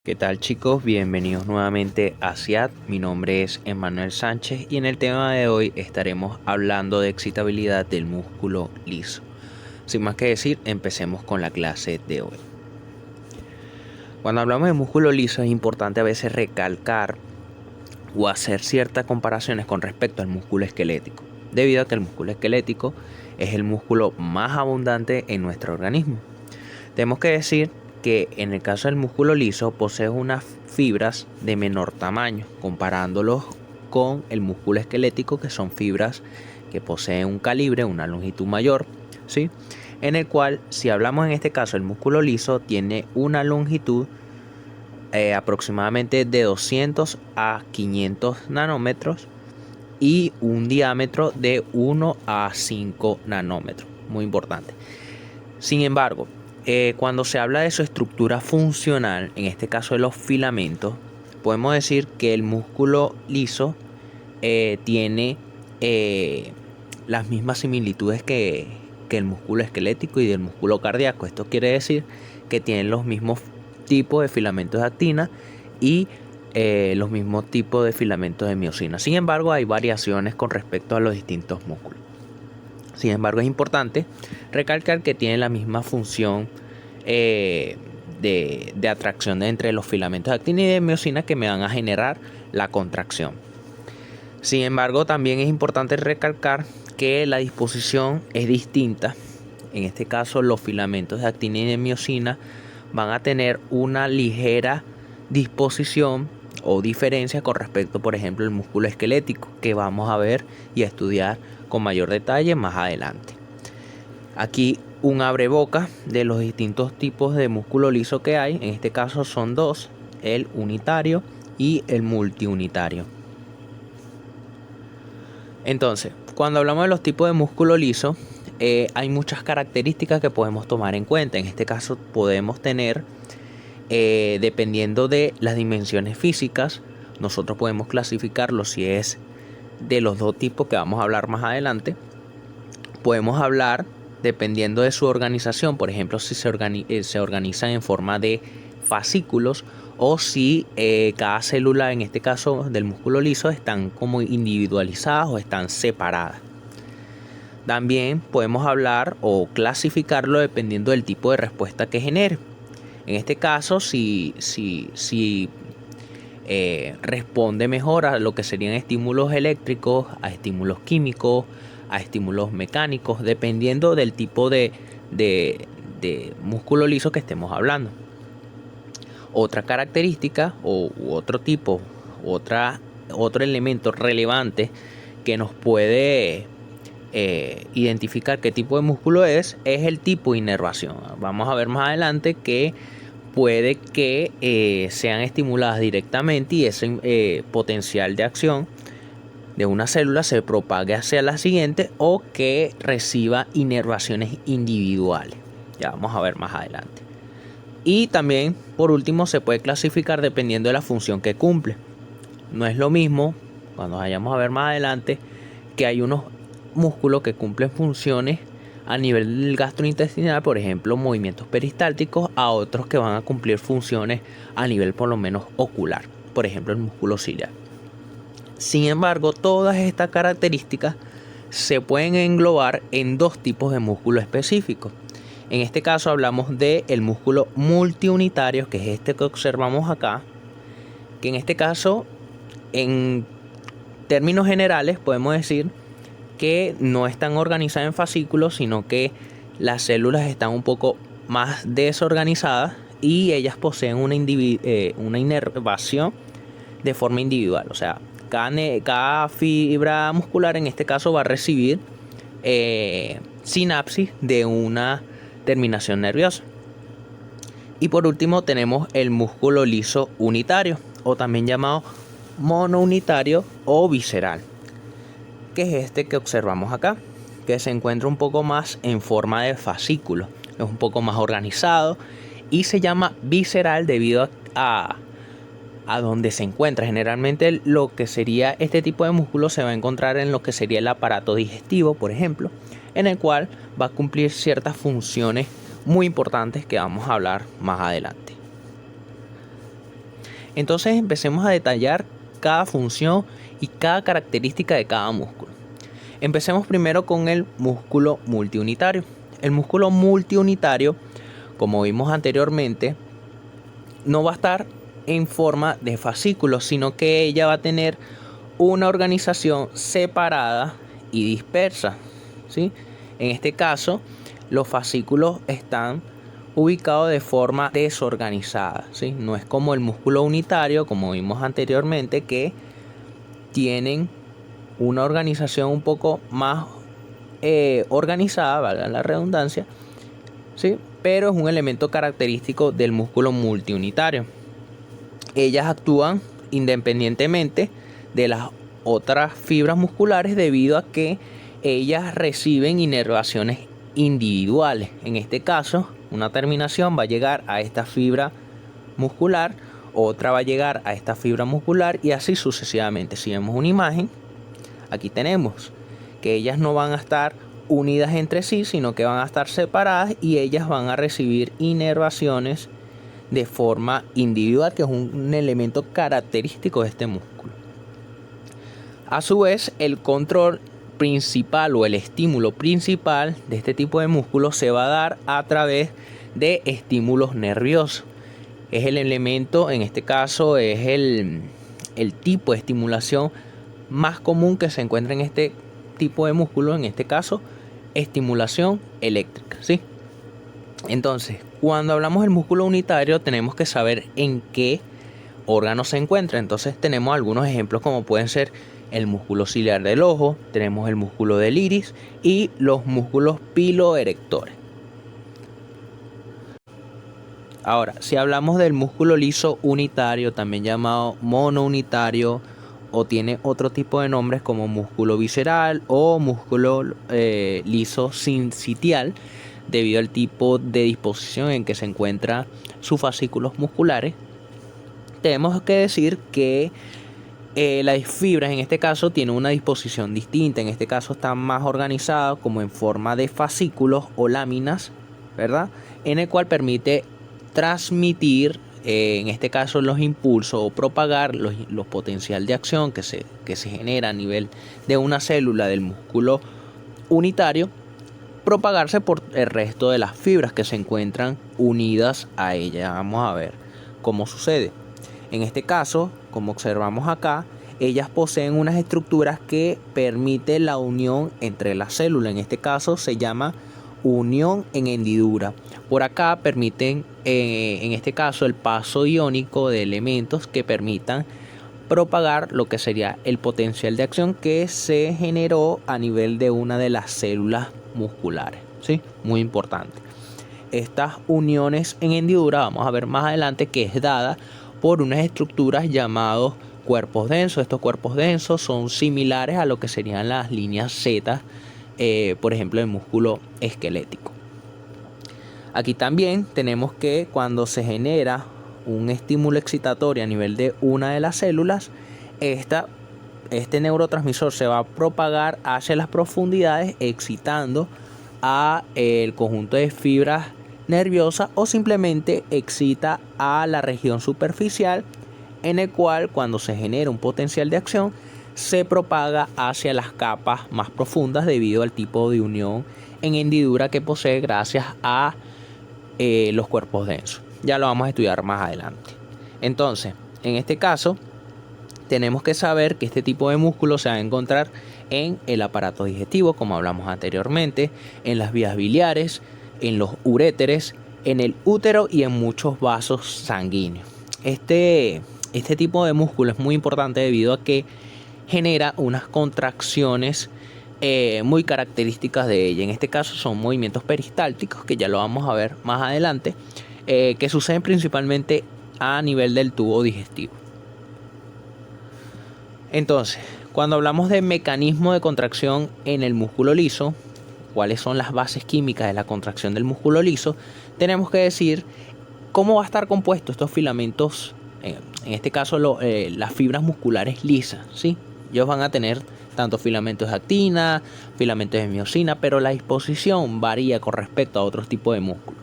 ¿Qué tal, chicos? Bienvenidos nuevamente a CIAT. Mi nombre es Emanuel Sánchez y en el tema de hoy estaremos hablando de excitabilidad del músculo liso. Sin más que decir, empecemos con la clase de hoy. Cuando hablamos de músculo liso es importante a veces recalcar o hacer ciertas comparaciones con respecto al músculo esquelético, debido a que el músculo esquelético es el músculo más abundante en nuestro organismo. Tenemos que decir que en el caso del músculo liso posee unas fibras de menor tamaño, comparándolos con el músculo esquelético, que son fibras que poseen un calibre, una longitud mayor, ¿sí? En el cual, si hablamos en este caso, el músculo liso tiene una longitud aproximadamente de 200 a 500 nanómetros y un diámetro de 1 a 5 nanómetros, muy importante. Sin embargo, cuando se habla de su estructura funcional, en este caso de los filamentos, podemos decir que el músculo liso tiene las mismas similitudes que el músculo esquelético y del músculo cardíaco. Esto quiere decir que tienen los mismos tipos de filamentos de actina y los mismos tipos de filamentos de miosina. Sin embargo, hay variaciones con respecto a los distintos músculos. Sin embargo, es importante recalcar que tiene la misma función de atracción entre los filamentos de actina y de miosina que me van a generar la contracción. Sin embargo, también es importante recalcar que la disposición es distinta. En este caso, los filamentos de actina y de miosina van a tener una ligera disposición o diferencia con respecto, por ejemplo, al músculo esquelético, que vamos a ver y a estudiar con mayor detalle más adelante. Aquí un abreboca de los distintos tipos de músculo liso que hay. En este caso son dos, el unitario y el multiunitario. Entonces, cuando hablamos de los tipos de músculo liso, hay muchas características que podemos tomar en cuenta. En este caso podemos tener, dependiendo de las dimensiones físicas, nosotros podemos clasificarlo si es de los dos tipos que vamos a hablar más adelante. Podemos hablar dependiendo de su organización, por ejemplo, si se organizan en forma de fascículos o si cada célula, en este caso del músculo liso, están como individualizadas o están separadas. También podemos hablar o clasificarlo dependiendo del tipo de respuesta que genere. En este caso, si responde mejor a lo que serían estímulos eléctricos, a estímulos químicos, a estímulos mecánicos, dependiendo del tipo de músculo liso que estemos hablando. Otra característica u otro tipo, otro elemento relevante que nos puede identificar qué tipo de músculo es el tipo de inervación. Vamos a ver más adelante que puede que sean estimuladas directamente y ese potencial de acción de una célula se propague hacia la siguiente o que reciba inervaciones individuales. Ya vamos a ver más adelante. Y también, por último, se puede clasificar dependiendo de la función que cumple. No es lo mismo, cuando vayamos a ver más adelante, que hay unos músculos que cumplen funciones a nivel del gastrointestinal, por ejemplo, movimientos peristálticos, a otros que van a cumplir funciones a nivel por lo menos ocular, por ejemplo, el músculo ciliar. Sin embargo, todas estas características se pueden englobar en dos tipos de músculo específicos. En este caso hablamos del músculo multiunitario, que es este que observamos acá, que en este caso, en términos generales, podemos decir que no están organizadas en fascículos, sino que las células están un poco más desorganizadas y ellas poseen una inervación de forma individual. O sea, cada fibra muscular en este caso va a recibir sinapsis de una terminación nerviosa. Y por último tenemos el músculo liso unitario, o también llamado monounitario o visceral, que es este que observamos acá, que se encuentra un poco más en forma de fascículo, es un poco más organizado y se llama visceral debido a donde se encuentra. Generalmente lo que sería este tipo de músculo se va a encontrar en lo que sería el aparato digestivo, por ejemplo, en el cual va a cumplir ciertas funciones muy importantes que vamos a hablar más adelante. Entonces empecemos a detallar cada función y cada característica de cada músculo. Empecemos primero con el músculo multiunitario. El músculo multiunitario, como vimos anteriormente, no va a estar en forma de fascículos, sino que ella va a tener una organización separada y dispersa, ¿sí? En este caso, los fascículos están ubicados de forma desorganizada, ¿sí? No es como el músculo unitario, como vimos anteriormente, que tienen una organización un poco más organizada, valga la redundancia, ¿sí? Pero es un elemento característico del músculo multiunitario. Ellas actúan independientemente de las otras fibras musculares debido a que ellas reciben inervaciones individuales. En este caso, una terminación va a llegar a esta fibra muscular, otra va a llegar a esta fibra muscular y así sucesivamente. Si vemos una imagen, aquí tenemos que ellas no van a estar unidas entre sí, sino que van a estar separadas y ellas van a recibir inervaciones de forma individual, que es un elemento característico de este músculo. A su vez, el control principal o el estímulo principal de este tipo de músculo se va a dar a través de estímulos nerviosos. Es el elemento, en este caso, es el tipo de estimulación más común que se encuentra en este tipo de músculo, en este caso, estimulación eléctrica, ¿sí? Entonces, cuando hablamos del músculo unitario, tenemos que saber en qué órgano se encuentra. Entonces, tenemos algunos ejemplos como pueden ser el músculo ciliar del ojo, tenemos el músculo del iris y los músculos piloerectores. Ahora, si hablamos del músculo liso unitario, también llamado monounitario, o tiene otro tipo de nombres como músculo visceral o músculo liso sincitial, debido al tipo de disposición en que se encuentran sus fascículos musculares, tenemos que decir que las fibras en este caso tienen una disposición distinta. En este caso están más organizadas como en forma de fascículos o láminas, ¿verdad? En el cual permite transmitir, en este caso, los impulsos o propagar los potencial de acción que se genera a nivel de una célula del músculo unitario, propagarse por el resto de las fibras que se encuentran unidas a ella. Vamos a ver cómo sucede. En este caso, como observamos acá, ellas poseen unas estructuras que permiten la unión entre las células. En este caso se llama unión en hendidura. Por acá permiten, en este caso, el paso iónico de elementos que permitan propagar lo que sería el potencial de acción que se generó a nivel de una de las células musculares, ¿sí? Muy importante. Estas uniones en hendidura, vamos a ver más adelante, que es dada por unas estructuras llamados cuerpos densos. Estos cuerpos densos son similares a lo que serían las líneas Z, por ejemplo, el músculo esquelético. Aquí también tenemos que cuando se genera un estímulo excitatorio a nivel de una de las células, este neurotransmisor se va a propagar hacia las profundidades, excitando a el conjunto de fibras nerviosas, o simplemente excita a la región superficial, en el cual cuando se genera un potencial de acción se propaga hacia las capas más profundas debido al tipo de unión en hendidura que posee gracias a los cuerpos densos. Ya lo vamos a estudiar más adelante. Entonces, en este caso, tenemos que saber que este tipo de músculo se va a encontrar en el aparato digestivo, como hablamos anteriormente, en las vías biliares, en los uréteres, en el útero y en muchos vasos sanguíneos. Este tipo de músculo es muy importante debido a que genera unas contracciones muy características de ella. En este caso son movimientos peristálticos, que ya lo vamos a ver más adelante, que suceden principalmente a nivel del tubo digestivo. Entonces, cuando hablamos de mecanismo de contracción en el músculo liso, cuáles son las bases químicas de la contracción del músculo liso, tenemos que decir cómo va a estar compuesto estos filamentos, en este caso las fibras musculares lisas, ¿sí? Ellos van a tener tanto filamentos de actina, filamentos de miosina, pero la disposición varía con respecto a otros tipos de músculos.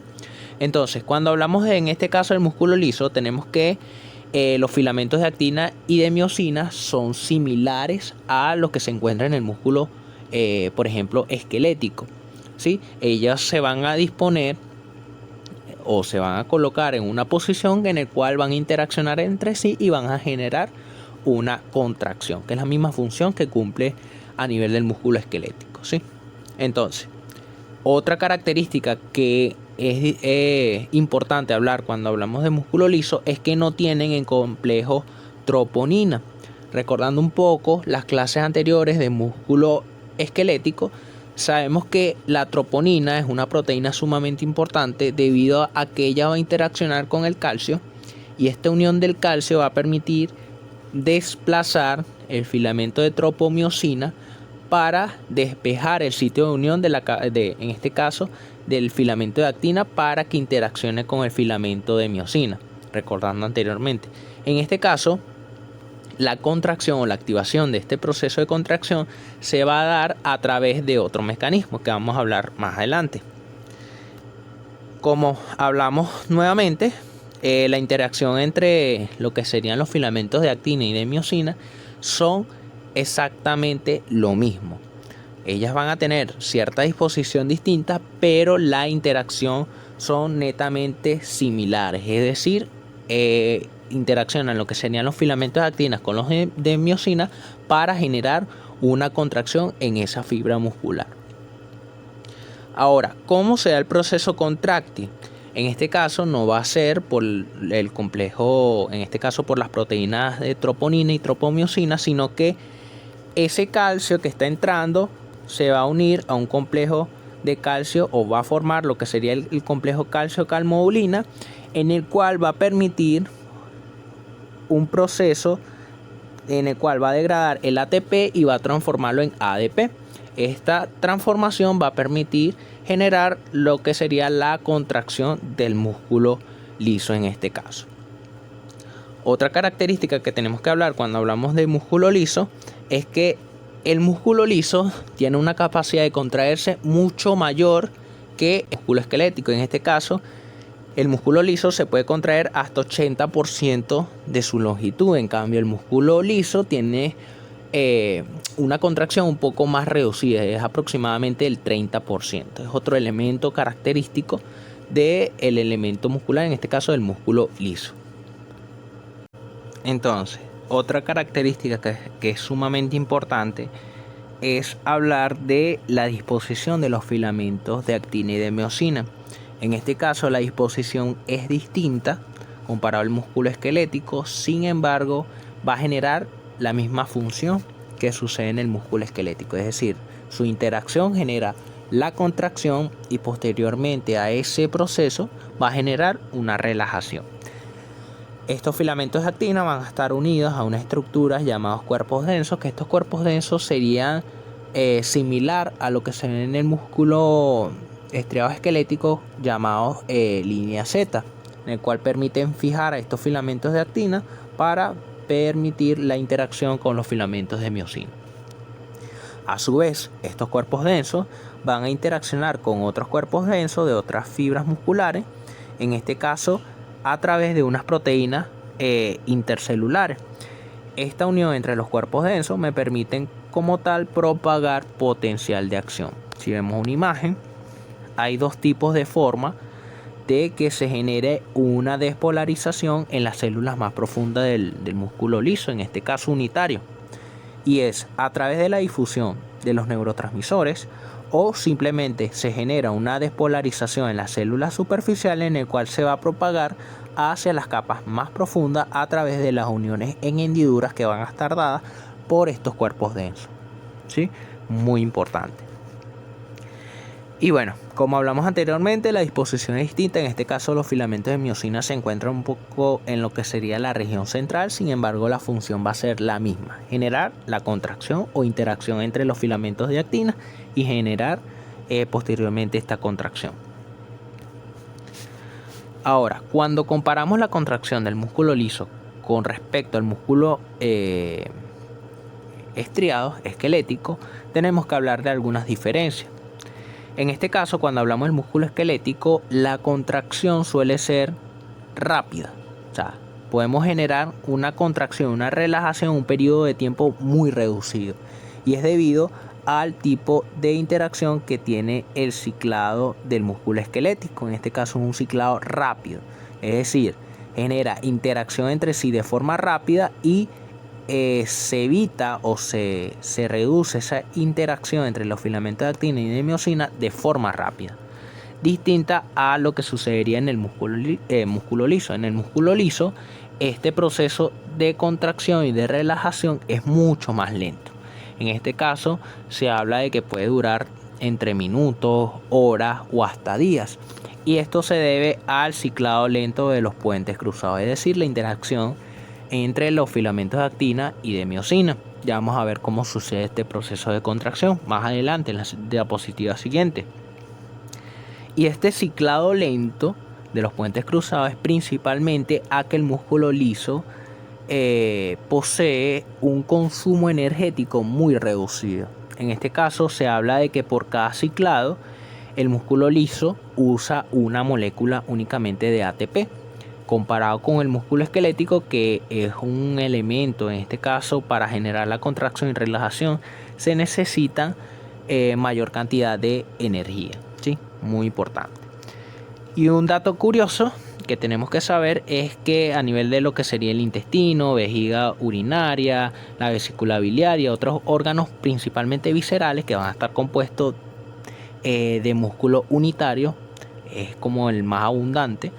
Entonces, cuando hablamos en este caso del músculo liso, tenemos que los filamentos de actina y de miosina son similares a los que se encuentran en el músculo, por ejemplo, esquelético, ¿sí? Ellas se van a disponer o se van a colocar en una posición en la cual van a interaccionar entre sí y van a generar una contracción, que es la misma función que cumple a nivel del músculo esquelético, ¿sí? Entonces, otra característica que es importante hablar cuando hablamos de músculo liso es que no tienen en complejo troponina. Recordando un poco las clases anteriores de músculo esquelético, sabemos que la troponina es una proteína sumamente importante debido a que ella va a interaccionar con el calcio, y esta unión del calcio va a permitir desplazar el filamento de tropomiosina para despejar el sitio de unión en este caso del filamento de actina, para que interaccione con el filamento de miosina, recordando anteriormente. En este caso, la contracción o la activación de este proceso de contracción se va a dar a través de otro mecanismo que vamos a hablar más adelante. Como hablamos nuevamente, la interacción entre lo que serían los filamentos de actina y de miosina son exactamente lo mismo. Ellas van a tener cierta disposición distinta, pero la interacción son netamente similares, es decir, interaccionan lo que serían los filamentos de actina con los de miosina para generar una contracción en esa fibra muscular. Ahora, ¿cómo se da el proceso contráctil? En este caso no va a ser por el complejo, en este caso por las proteínas de troponina y tropomiosina, sino que ese calcio que está entrando se va a unir a un complejo de calcio, o va a formar lo que sería el complejo calcio-calmodulina, en el cual va a permitir un proceso en el cual va a degradar el ATP y va a transformarlo en ADP. Esta transformación va a permitir generar lo que sería la contracción del músculo liso en este caso. Otra característica que tenemos que hablar cuando hablamos de músculo liso es que el músculo liso tiene una capacidad de contraerse mucho mayor que el músculo esquelético. En este caso, el músculo liso se puede contraer hasta 80% de su longitud. En cambio, el músculo liso tiene una contracción un poco más reducida, es aproximadamente el 30%. Es otro elemento característico del elemento muscular, en este caso del músculo liso. Entonces, otra característica que es sumamente importante es hablar de la disposición de los filamentos de actina y de miosina. En este caso, la disposición es distinta comparado al músculo esquelético, sin embargo, va a generar la misma función que sucede en el músculo esquelético, es decir, su interacción genera la contracción y posteriormente a ese proceso va a generar una relajación. Estos filamentos de actina van a estar unidos a unas estructuras llamadas cuerpos densos, que estos cuerpos densos serían similar a lo que se ve en el músculo estriado esquelético llamados línea Z, en el cual permiten fijar a estos filamentos de actina para permitir la interacción con los filamentos de miosina. A su vez, estos cuerpos densos van a interaccionar con otros cuerpos densos de otras fibras musculares, en este caso a través de unas proteínas intercelulares. Esta unión entre los cuerpos densos me permiten como tal propagar potencial de acción. Si vemos una imagen, hay dos tipos de forma de que se genere una despolarización en las células más profundas del músculo liso, en este caso unitario, y es a través de la difusión de los neurotransmisores, o simplemente se genera una despolarización en las células superficiales, en el cual se va a propagar hacia las capas más profundas a través de las uniones en hendiduras que van a estar dadas por estos cuerpos densos, ¿sí? Muy importante. Y bueno, como hablamos anteriormente, la disposición es distinta. En este caso, los filamentos de miosina se encuentran un poco en lo que sería la región central. Sin embargo, la función va a ser la misma: generar la contracción o interacción entre los filamentos de actina y generar posteriormente esta contracción. Ahora, cuando comparamos la contracción del músculo liso con respecto al músculo estriado esquelético, tenemos que hablar de algunas diferencias. En este caso, cuando hablamos del músculo esquelético, la contracción suele ser rápida. O sea, podemos generar una contracción, una relajación en un periodo de tiempo muy reducido. Y es debido al tipo de interacción que tiene el ciclado del músculo esquelético. En este caso es un ciclado rápido. Es decir, genera interacción entre sí de forma rápida y se evita o se reduce esa interacción entre los filamentos de actina y de miosina de forma rápida, distinta a lo que sucedería en el músculo liso. En el músculo liso, este proceso de contracción y de relajación es mucho más lento. En este caso, se habla de que puede durar entre minutos, horas o hasta días. Y esto se debe al ciclado lento de los puentes cruzados, es decir, la interacción entre los filamentos de actina y de miosina. Ya vamos a ver cómo sucede este proceso de contracción más adelante en la diapositiva siguiente. Y este ciclado lento de los puentes cruzados es principalmente a que el músculo liso posee un consumo energético muy reducido. En este caso se habla de que por cada ciclado el músculo liso usa una molécula únicamente de ATP, comparado con el músculo esquelético, que es un elemento. En este caso, para generar la contracción y relajación se necesita mayor cantidad de energía, ¿sí? Muy importante. Y un dato curioso que tenemos que saber es que a nivel de lo que sería el intestino, vejiga urinaria, la vesícula biliar y otros órganos principalmente viscerales que van a estar compuestos de músculo unitario, es como el más abundante,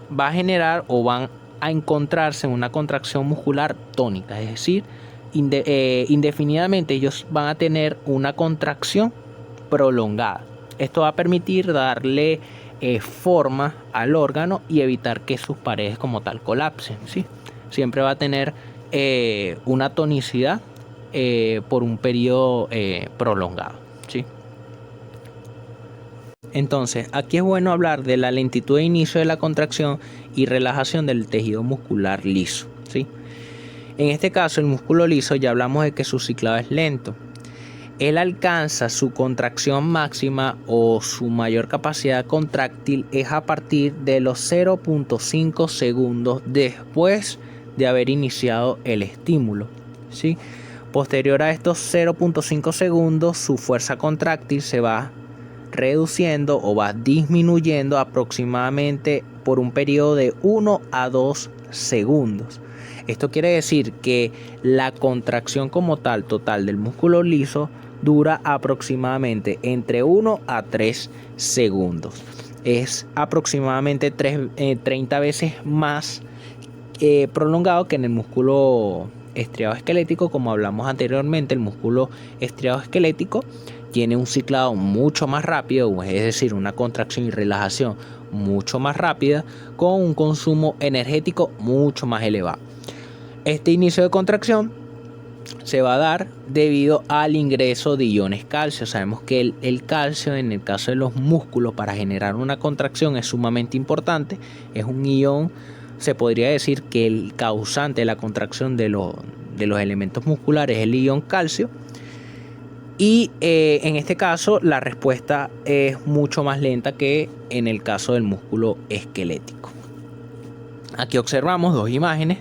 va a generar o van a encontrarse en una contracción muscular tónica, es decir, indefinidamente ellos van a tener una contracción prolongada. Esto va a permitir darle forma al órgano y evitar que sus paredes como tal colapsen, ¿sí? Siempre va a tener una tonicidad por un periodo prolongado, ¿sí? Entonces, aquí es bueno hablar de la lentitud de inicio de la contracción y relajación del tejido muscular liso, ¿sí? En este caso, el músculo liso, ya hablamos de que su ciclado es lento. Él alcanza su contracción máxima o su mayor capacidad contráctil es a partir de los 0.5 segundos después de haber iniciado el estímulo, ¿sí? Posterior a estos 0.5 segundos, su fuerza contráctil se va reduciendo o va disminuyendo aproximadamente por un periodo de 1 a 2 segundos. Esto quiere decir que la contracción como tal total del músculo liso dura aproximadamente entre 1 a 3 segundos. Es aproximadamente 30 veces más prolongado que en el músculo estriado esquelético. Como hablamos anteriormente, el músculo estriado esquelético tiene un ciclado mucho más rápido, es decir, una contracción y relajación mucho más rápida, con un consumo energético mucho más elevado. Este inicio de contracción se va a dar debido al ingreso de iones calcio. Sabemos que el calcio, en el caso de los músculos, para generar una contracción es sumamente importante. Es un ion, se podría decir que el causante de la contracción de los elementos musculares es el ion calcio. Y en este caso la respuesta es mucho más lenta que en el caso del músculo esquelético. Aquí observamos dos imágenes.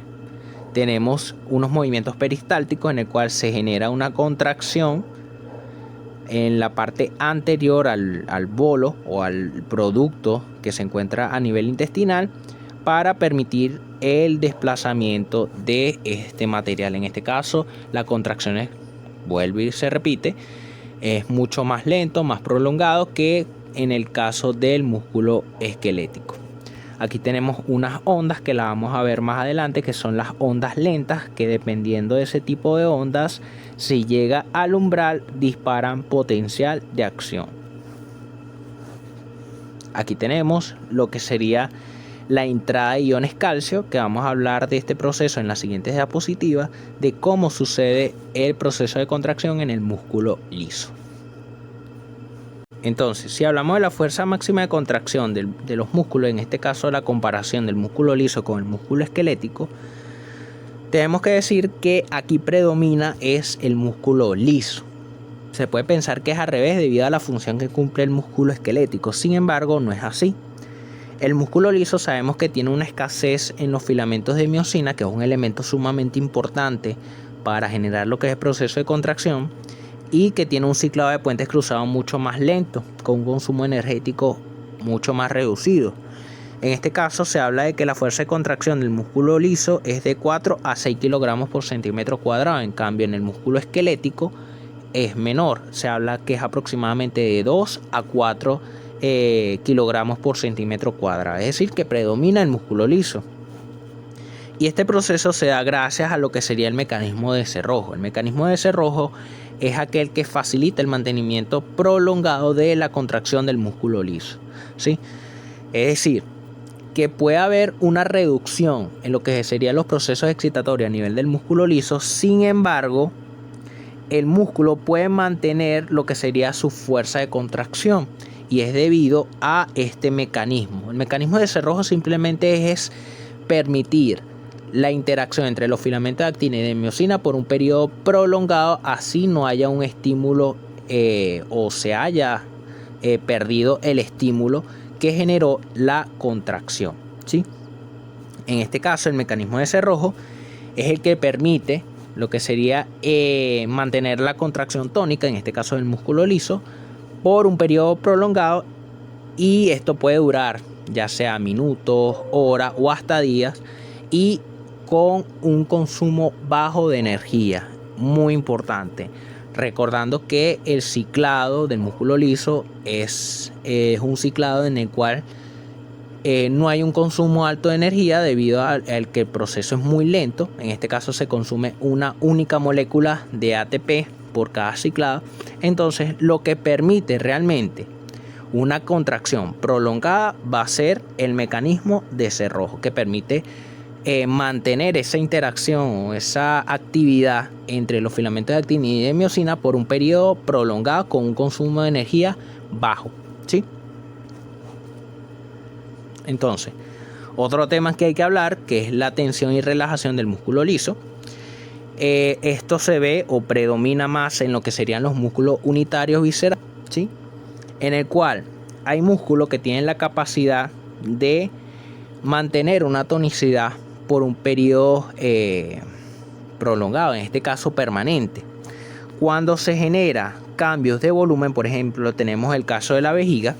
Tenemos unos movimientos peristálticos en el cual se genera una contracción en la parte anterior al bolo o al producto que se encuentra a nivel intestinal para permitir el desplazamiento de este material. En este caso la contracción es, vuelve y se repite, es mucho más lento, más prolongado que en el caso del músculo esquelético. Aquí tenemos unas ondas que las vamos a ver más adelante, que son las ondas lentas, que dependiendo de ese tipo de ondas, si llega al umbral, disparan potencial de acción. Aquí tenemos lo que sería la entrada de iones calcio, que vamos a hablar de este proceso en las siguientes diapositivas, de cómo sucede el proceso de contracción en el músculo liso. Entonces, si hablamos de la fuerza máxima de contracción de los músculos, en este caso la comparación del músculo liso con el músculo esquelético, tenemos que decir que aquí predomina es el músculo liso. Se puede pensar que es al revés debido a la función que cumple el músculo esquelético, sin embargo no es así. El músculo liso sabemos que tiene una escasez en los filamentos de miosina, que es un elemento sumamente importante para generar lo que es el proceso de contracción, y que tiene un ciclado de puentes cruzados mucho más lento, con un consumo energético mucho más reducido. En este caso se habla de que la fuerza de contracción del músculo liso es de 4 a 6 kilogramos por centímetro cuadrado. En cambio, en el músculo esquelético es menor. Se habla que es aproximadamente de 2 a 4 kilogramos por centímetro cuadrado. Es decir, que predomina el músculo liso. Y este proceso se da gracias a lo que sería el mecanismo de cerrojo. El mecanismo de cerrojo es aquel que facilita el mantenimiento prolongado de la contracción del músculo liso, ¿sí? Es decir, que puede haber una reducción en lo que serían los procesos excitatorios a nivel del músculo liso. Sin embargo, el músculo puede mantener lo que sería su fuerza de contracción, y es debido a este mecanismo. El mecanismo de cerrojo simplemente es permitir la interacción entre los filamentos de actina y de miosina por un periodo prolongado, así no haya un estímulo o se haya perdido el estímulo que generó la contracción, ¿sí? En este caso, el mecanismo de cerrojo es el que permite lo que sería mantener la contracción tónica, en este caso del músculo liso, por un periodo prolongado, y esto puede durar ya sea minutos, horas o hasta días, y con un consumo bajo de energía. Muy importante, recordando que el ciclado del músculo liso es un ciclado en el cual no hay un consumo alto de energía debido al que el proceso es muy lento. En este caso se consume una única molécula de ATP por cada ciclado. Entonces, lo que permite realmente una contracción prolongada va a ser el mecanismo de cerrojo, que permite mantener esa interacción o esa actividad entre los filamentos de actina y de miosina por un periodo prolongado con un consumo de energía bajo, ¿sí? Entonces, otro tema que hay que hablar, que es la tensión y relajación del músculo liso. Esto se ve o predomina más en lo que serían los músculos unitarios viscerales, ¿sí? En el cual hay músculos que tienen la capacidad de mantener una tonicidad por un periodo prolongado, en este caso permanente. Cuando se genera cambios de volumen, por ejemplo, tenemos el caso de la vejiga.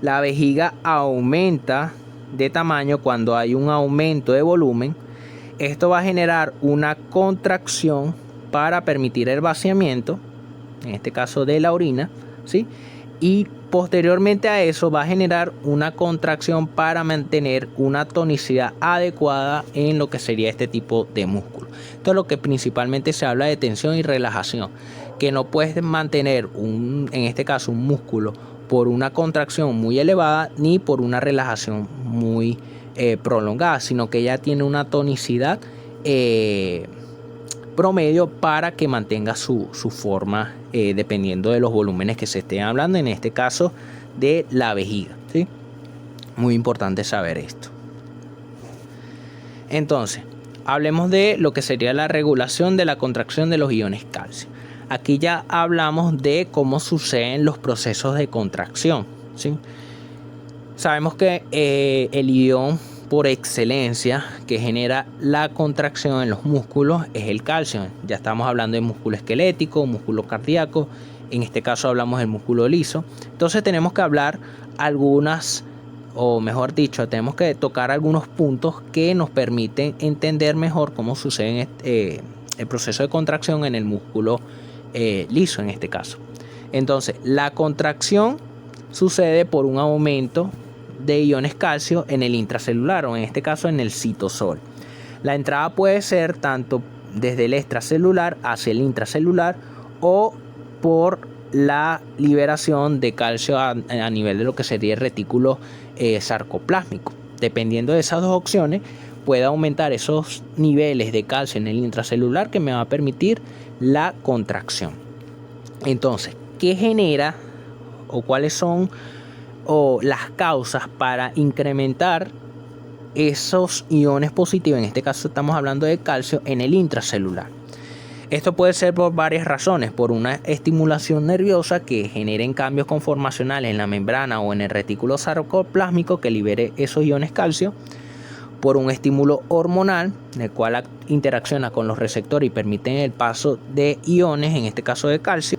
La vejiga aumenta de tamaño cuando hay un aumento de volumen. Esto va a generar una contracción para permitir el vaciamiento, en este caso de la orina, ¿sí? Y posteriormente a eso va a generar una contracción para mantener una tonicidad adecuada en lo que sería este tipo de músculo. Esto es lo que principalmente se habla de tensión y relajación, que no puedes mantener en este caso un músculo por una contracción muy elevada ni por una relajación muy prolongada, sino que ya tiene una tonicidad promedio para que mantenga su forma dependiendo de los volúmenes que se estén hablando, en este caso de la vejiga, ¿sí? Muy importante saber esto. Entonces, hablemos de lo que sería la regulación de la contracción de los iones calcio. Aquí ya hablamos de cómo suceden los procesos de contracción, ¿sí? Sabemos que el ion por excelencia que genera la contracción en los músculos es el calcio. Ya estamos hablando de músculo esquelético, músculo cardíaco, en este caso hablamos del músculo liso. Entonces tenemos que hablar tenemos que tocar algunos puntos que nos permiten entender mejor cómo sucede el proceso de contracción en el músculo liso en este caso. Entonces, la contracción sucede por un aumento de iones calcio en el intracelular, o en este caso en el citosol. La entrada puede ser tanto desde el extracelular hacia el intracelular o por la liberación de calcio a nivel de lo que sería el retículo sarcoplásmico. Dependiendo de esas dos opciones, puede aumentar esos niveles de calcio en el intracelular que me va a permitir la contracción. Entonces, ¿qué genera o cuáles son las causas para incrementar esos iones positivos? En este caso estamos hablando de calcio en el intracelular. Esto puede ser por varias razones, por una estimulación nerviosa que genere cambios conformacionales en la membrana o en el retículo sarcoplásmico que libere esos iones calcio, por un estímulo hormonal, el cual interacciona con los receptores y permite el paso de iones, en este caso de calcio,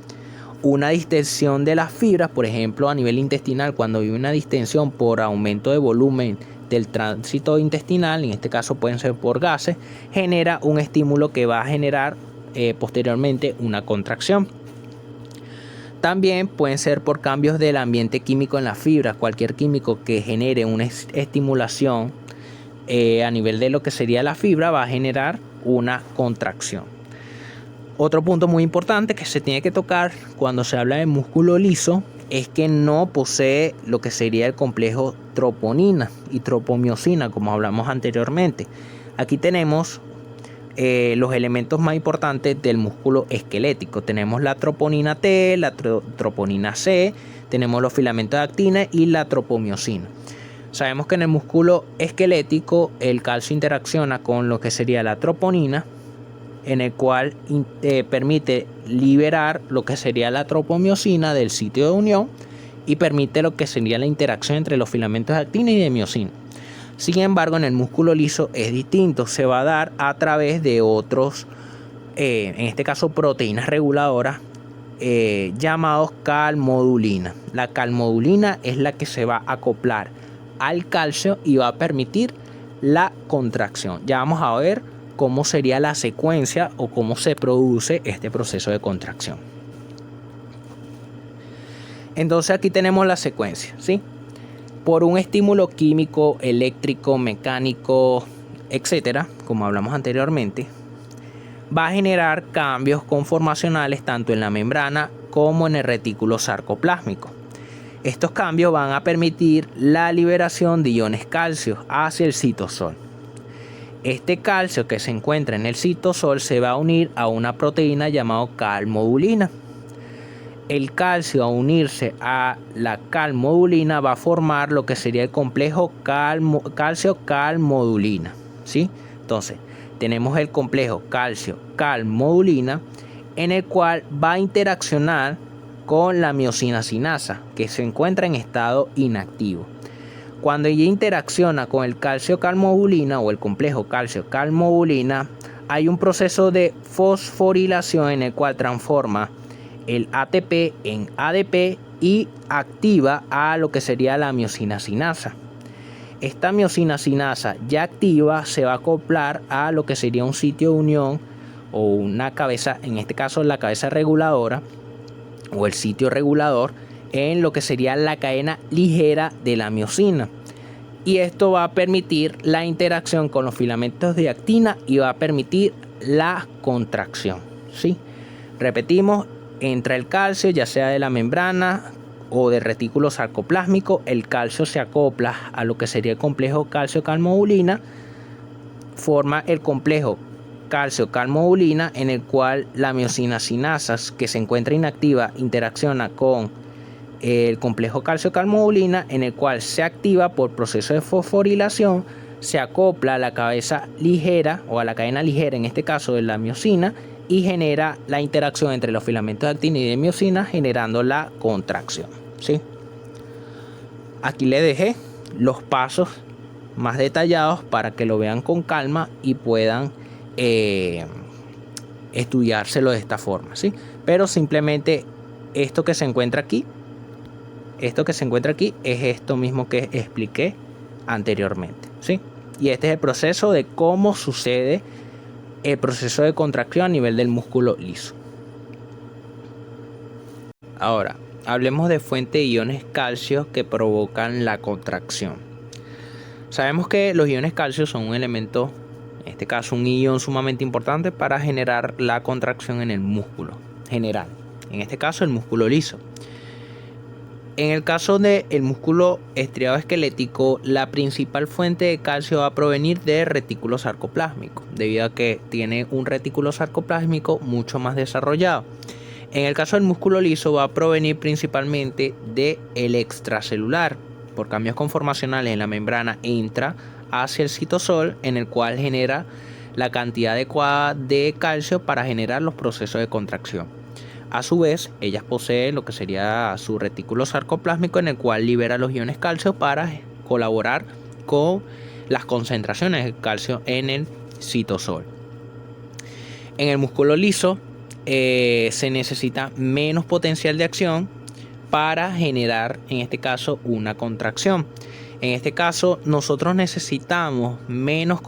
una distensión de las fibras, por ejemplo a nivel intestinal, cuando hay una distensión por aumento de volumen del tránsito intestinal, en este caso pueden ser por gases, genera un estímulo que va a generar posteriormente una contracción. También pueden ser por cambios del ambiente químico en las fibras. Cualquier químico que genere una estimulación a nivel de lo que sería la fibra va a generar una contracción. Otro punto muy importante que se tiene que tocar cuando se habla de músculo liso es que no posee lo que sería el complejo troponina y tropomiosina, como hablamos anteriormente. Aquí tenemos los elementos más importantes del músculo esquelético. Tenemos la troponina T, la troponina C, tenemos los filamentos de actina y la tropomiosina. Sabemos que en el músculo esquelético el calcio interacciona con lo que sería la troponina, en el cual permite liberar lo que sería la tropomiosina del sitio de unión y permite lo que sería la interacción entre los filamentos de actina y de miosina. Sin embargo, en el músculo liso es distinto, se va a dar a través de otros, en este caso proteínas reguladoras, llamados calmodulina. La calmodulina es la que se va a acoplar al calcio y va a permitir la contracción. Ya vamos a ver cómo sería la secuencia o cómo se produce este proceso de contracción. Entonces aquí tenemos la secuencia, ¿sí? Por un estímulo químico, eléctrico, mecánico, etcétera, como hablamos anteriormente, va a generar cambios conformacionales tanto en la membrana como en el retículo sarcoplásmico. Estos cambios van a permitir la liberación de iones calcio hacia el citosol. Este calcio que se encuentra en el citosol se va a unir a una proteína llamada calmodulina. El calcio, a unirse a la calmodulina, va a formar lo que sería el complejo calcio-calmodulina, ¿sí? Entonces, tenemos el complejo calcio-calmodulina, en el cual va a interaccionar con la miosina sinasa, que se encuentra en estado inactivo. Cuando ella interacciona con el calcio-calmodulina o el complejo calcio-calmodulina, hay un proceso de fosforilación en el cual transforma el ATP en ADP y activa a lo que sería la miosina sinasa. Esta miosina sinasa ya activa se va a acoplar a lo que sería un sitio de unión o una cabeza, en este caso la cabeza reguladora o el sitio regulador, en lo que sería la cadena ligera de la miosina. Y esto va a permitir la interacción con los filamentos de actina y va a permitir la contracción, ¿sí? Repetimos, entra el calcio, ya sea de la membrana o del retículo sarcoplásmico, el calcio se acopla a lo que sería el complejo calcio-calmodulina, forma el complejo calcio-calmodulina, en el cual la miosina sinasa, que se encuentra inactiva, interacciona con el complejo calcio-calmodulina, en el cual se activa por proceso de fosforilación, se acopla a la cabeza ligera o a la cadena ligera, en este caso de la miosina, y genera la interacción entre los filamentos de actina y de miosina, generando la contracción, ¿sí? Aquí le dejé los pasos más detallados para que lo vean con calma y puedan estudiárselo de esta forma, ¿sí? Pero simplemente esto que se encuentra aquí es esto mismo que expliqué anteriormente, ¿sí? Y este es el proceso de cómo sucede el proceso de contracción a nivel del músculo liso. Ahora, hablemos de fuente de iones calcio que provocan la contracción. Sabemos que los iones calcio son un elemento, en este caso un ion sumamente importante para generar la contracción en el músculo general, en este caso el músculo liso. En el caso del músculo estriado esquelético, la principal fuente de calcio va a provenir del retículo sarcoplásmico, debido a que tiene un retículo sarcoplásmico mucho más desarrollado. En el caso del músculo liso va a provenir principalmente del extracelular, por cambios conformacionales en la membrana entra hacia el citosol, en el cual genera la cantidad adecuada de calcio para generar los procesos de contracción. A su vez, ellas poseen lo que sería su retículo sarcoplásmico, en el cual libera los iones calcio para colaborar con las concentraciones de calcio en el citosol. En el músculo liso se necesita menos potencial de acción para generar, en este caso, una contracción. En este caso, nosotros necesitamos menos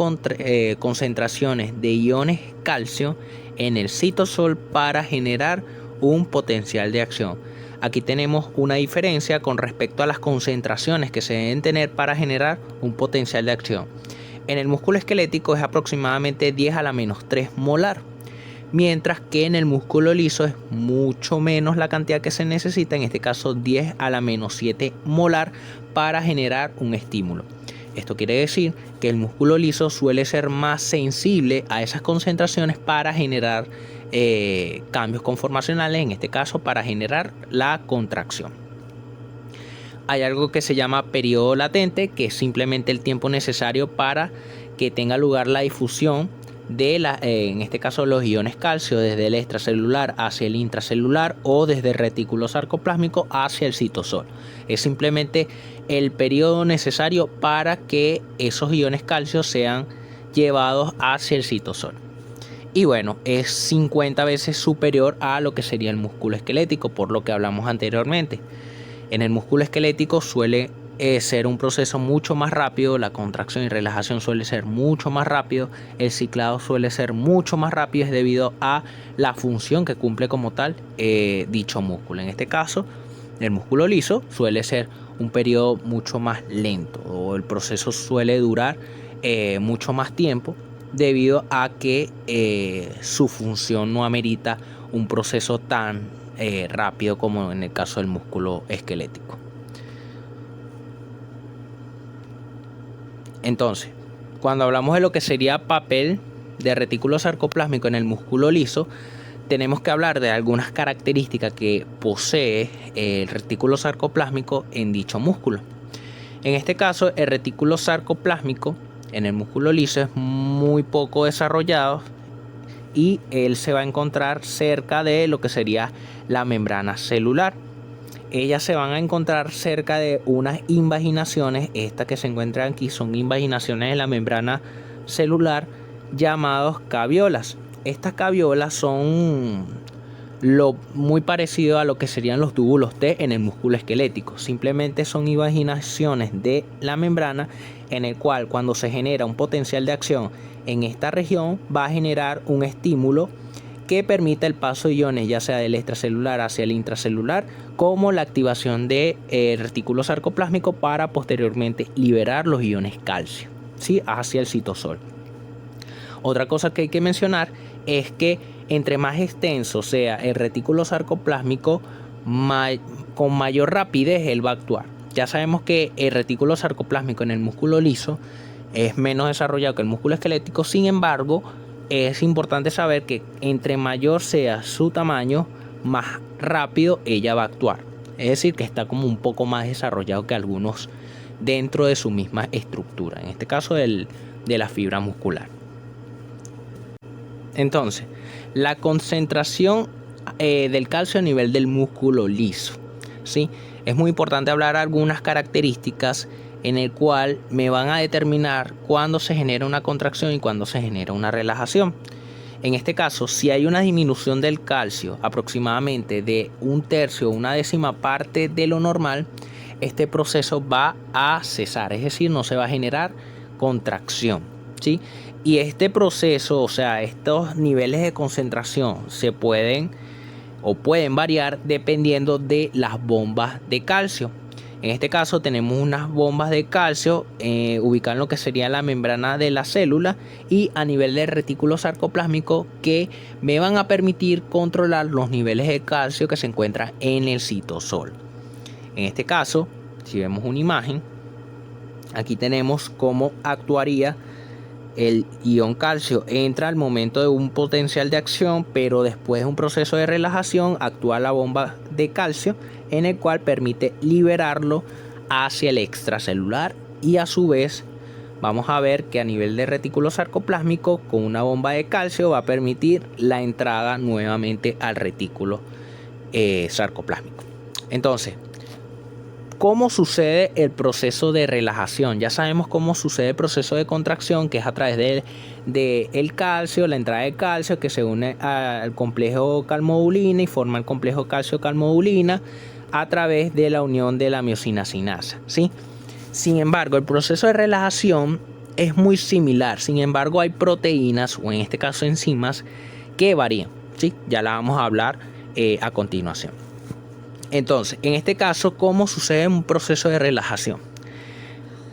concentraciones de iones calcio en el citosol para generar un potencial de acción. Aquí tenemos una diferencia con respecto a las concentraciones que se deben tener para generar un potencial de acción. En el músculo esquelético es aproximadamente 10 a la menos 3 molar, mientras que en el músculo liso es mucho menos la cantidad que se necesita, en este caso 10 a la menos 7 molar para generar un estímulo. Esto quiere decir que el músculo liso suele ser más sensible a esas concentraciones para generar cambios conformacionales, en este caso para generar la contracción. Hay algo que se llama periodo latente, que es simplemente el tiempo necesario para que tenga lugar la difusión de en este caso los iones calcio desde el extracelular hacia el intracelular o desde el retículo sarcoplásmico hacia el citosol. Es simplemente el periodo necesario para que esos iones calcio sean llevados hacia el citosol. Y bueno, es 50 veces superior a lo que sería el músculo esquelético, por lo que hablamos anteriormente. En el músculo esquelético suele ser un proceso mucho más rápido, la contracción y relajación suele ser mucho más rápido, el ciclado suele ser mucho más rápido, es debido a la función que cumple como tal dicho músculo. En este caso, el músculo liso suele ser un periodo mucho más lento, o el proceso suele durar mucho más tiempo, debido a que su función no amerita un proceso tan rápido como en el caso del músculo esquelético. Entonces, cuando hablamos de lo que sería papel de retículo sarcoplásmico en el músculo liso, tenemos que hablar de algunas características que posee el retículo sarcoplásmico en dicho músculo. En este caso, el retículo sarcoplásmico en el músculo liso es muy poco desarrollado y él se va a encontrar cerca de lo que sería la membrana celular. Ellas se van a encontrar cerca de unas invaginaciones, estas que se encuentran aquí son invaginaciones en la membrana celular llamados caviolas. Estas caviolas son muy parecido a lo que serían los túbulos T en el músculo esquelético. Simplemente son invaginaciones de la membrana en el cual, cuando se genera un potencial de acción en esta región, va a generar un estímulo que permita el paso de iones, ya sea del extracelular hacia el intracelular, como la activación de retículo sarcoplásmico para posteriormente liberar los iones calcio, ¿sí?, hacia el citosol. Otra cosa que hay que mencionar es que entre más extenso sea el retículo sarcoplásmico, con mayor rapidez él va a actuar. Ya sabemos que el retículo sarcoplásmico en el músculo liso es menos desarrollado que el músculo esquelético. Sin embargo, es importante saber que entre mayor sea su tamaño, más rápido ella va a actuar. Es decir, que está como un poco más desarrollado que algunos dentro de su misma estructura, en este caso de la fibra muscular. Entonces, la concentración del calcio a nivel del músculo liso, ¿sí? Es muy importante hablar algunas características en el cual me van a determinar cuándo se genera una contracción y cuándo se genera una relajación. En este caso, si hay una disminución del calcio aproximadamente de 1/3 o 1/10 parte de lo normal, este proceso va a cesar, es decir, no se va a generar contracción, ¿sí? Y este proceso, o sea, estos niveles de concentración pueden variar dependiendo de las bombas de calcio. En este caso tenemos unas bombas de calcio ubicadas en lo que sería la membrana de la célula y a nivel del retículo sarcoplásmico, que me van a permitir controlar los niveles de calcio que se encuentran en el citosol. En este caso, si vemos una imagen, aquí tenemos cómo actuaría el ion calcio. Entra al momento de un potencial de acción, pero después de un proceso de relajación actúa la bomba de calcio, en el cual permite liberarlo hacia el extracelular y a su vez vamos a ver que a nivel de retículo sarcoplásmico, con una bomba de calcio va a permitir la entrada nuevamente al retículo sarcoplásmico. Entonces, ¿cómo sucede el proceso de relajación? Ya sabemos cómo sucede el proceso de contracción, que es a través del calcio, la entrada de calcio que se une al complejo calmodulina y forma el complejo calcio-calmodulina a través de la unión de la miosina sinasa, ¿sí? Sin embargo, el proceso de relajación es muy similar. Sin embargo, hay proteínas, o en este caso enzimas, que varían, ¿sí? Ya la vamos a hablar a continuación. Entonces, en este caso, ¿cómo sucede un proceso de relajación?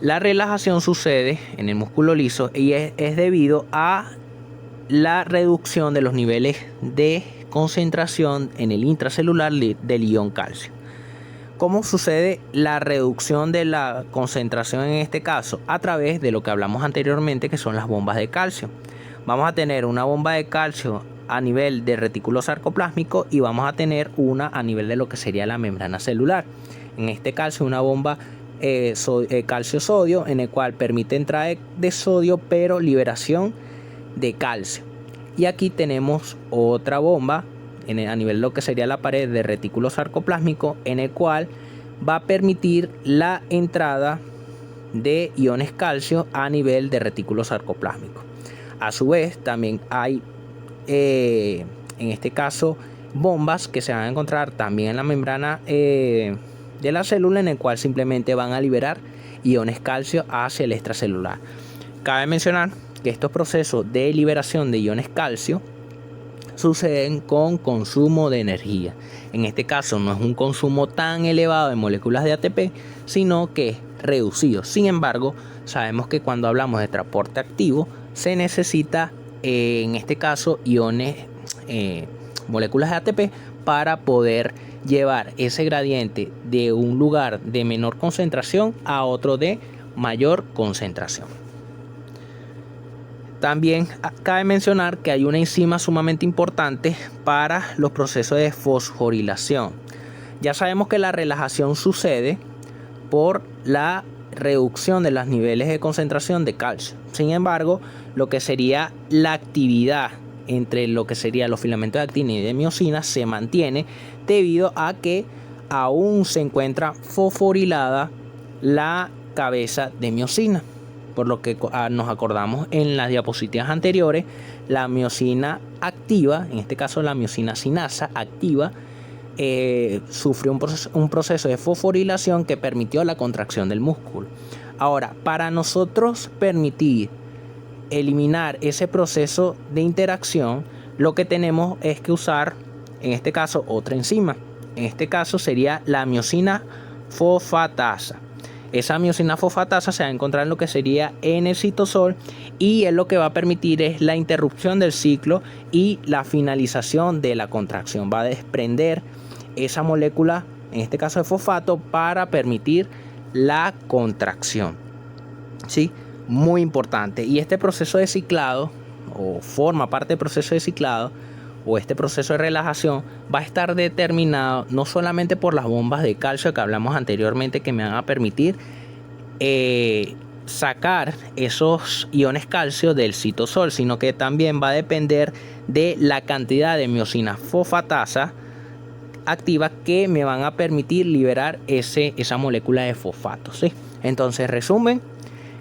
La relajación sucede en el músculo liso y es debido a la reducción de los niveles de concentración en el intracelular del ion calcio. ¿Cómo sucede la reducción de la concentración en este caso? A través de lo que hablamos anteriormente, que son las bombas de calcio. Vamos a tener una bomba de calcio a nivel de retículo sarcoplásmico y vamos a tener una a nivel de lo que sería la membrana celular. En este caso, una bomba calcio-sodio, en el cual permite entrada de sodio pero liberación de calcio. Y aquí tenemos otra bomba a nivel de lo que sería la pared de retículo sarcoplásmico, en el cual va a permitir la entrada de iones calcio a nivel de retículo sarcoplásmico. A su vez, también hay en este caso bombas que se van a encontrar también en la membrana de la célula, en el cual simplemente van a liberar iones calcio hacia el extracelular. Cabe mencionar que estos procesos de liberación de iones calcio suceden con consumo de energía. En este caso no es un consumo tan elevado de moléculas de ATP, sino que es reducido. Sin embargo, sabemos que cuando hablamos de transporte activo se necesita en este caso iones, moléculas de ATP, para poder llevar ese gradiente de un lugar de menor concentración a otro de mayor concentración. También cabe mencionar que hay una enzima sumamente importante para los procesos de fosforilación. Ya sabemos que la relajación sucede por la reducción de los niveles de concentración de calcio. Sin embargo, lo que sería la actividad entre lo que serían los filamentos de actina y de miosina se mantiene debido a que aún se encuentra fosforilada la cabeza de miosina. Por lo que nos acordamos en las diapositivas anteriores, la miosina activa, en este caso la miosina sinasa activa, sufrió un proceso de fosforilación que permitió la contracción del músculo. Ahora, para nosotros permitir eliminar ese proceso de interacción, lo que tenemos es que usar, en este caso, otra enzima. En este caso sería la miosina fosfatasa. Esa miosina fosfatasa se va a encontrar en lo que sería en el citosol, y es lo que va a permitir es la interrupción del ciclo y la finalización de la contracción. Va a desprender esa molécula, en este caso de fosfato, para permitir la contracción. ¿Sí? Muy importante. Y este proceso de ciclado, o forma parte del proceso de ciclado, o este proceso de relajación, va a estar determinado no solamente por las bombas de calcio que hablamos anteriormente, que me van a permitir sacar esos iones calcio del citosol, sino que también va a depender de la cantidad de miosina fosfatasa activa que me van a permitir liberar esa molécula de fosfato, ¿sí? Entonces, resumen,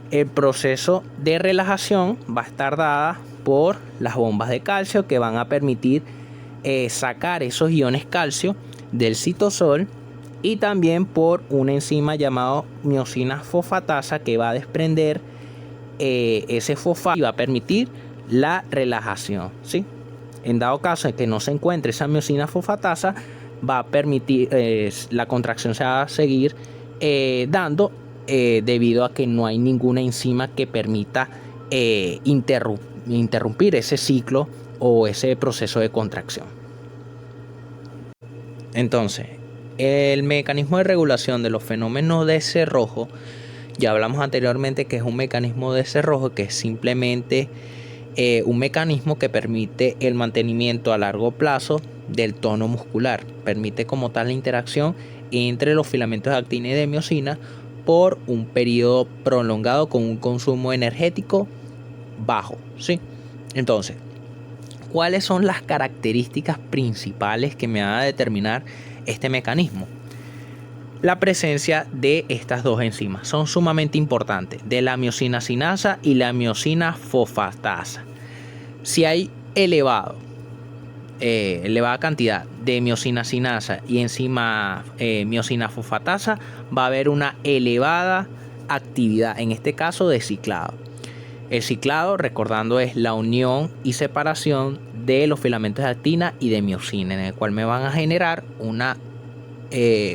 el proceso de relajación va a estar dada por las bombas de calcio que van a permitir sacar esos iones calcio del citosol, y también por una enzima llamada miosina fosfatasa que va a desprender ese fosfato y va a permitir la relajación, ¿sí? En dado caso de que no se encuentre esa miosina fosfatasa, va a permitir la contracción se va a seguir dando debido a que no hay ninguna enzima que permita interrumpir ese ciclo o ese proceso de contracción. Entonces, el mecanismo de regulación de los fenómenos de cerrojo, ya hablamos anteriormente que es un mecanismo de cerrojo que es simplemente un mecanismo que permite el mantenimiento a largo plazo del tono muscular. Permite como tal la interacción entre los filamentos de actina y de miosina por un periodo prolongado con un consumo energético bajo, ¿sí? Entonces, ¿cuáles son las características principales que me van a determinar este mecanismo? La presencia de estas dos enzimas son sumamente importantes, de la miosina sinasa y la miosina fosfatasa. Si hay elevada cantidad de miosina sinasa y enzima miosina fosfatasa, va a haber una elevada actividad, en este caso de ciclado. El ciclado, recordando, es la unión y separación de los filamentos de actina y de miosina, en el cual me van a generar una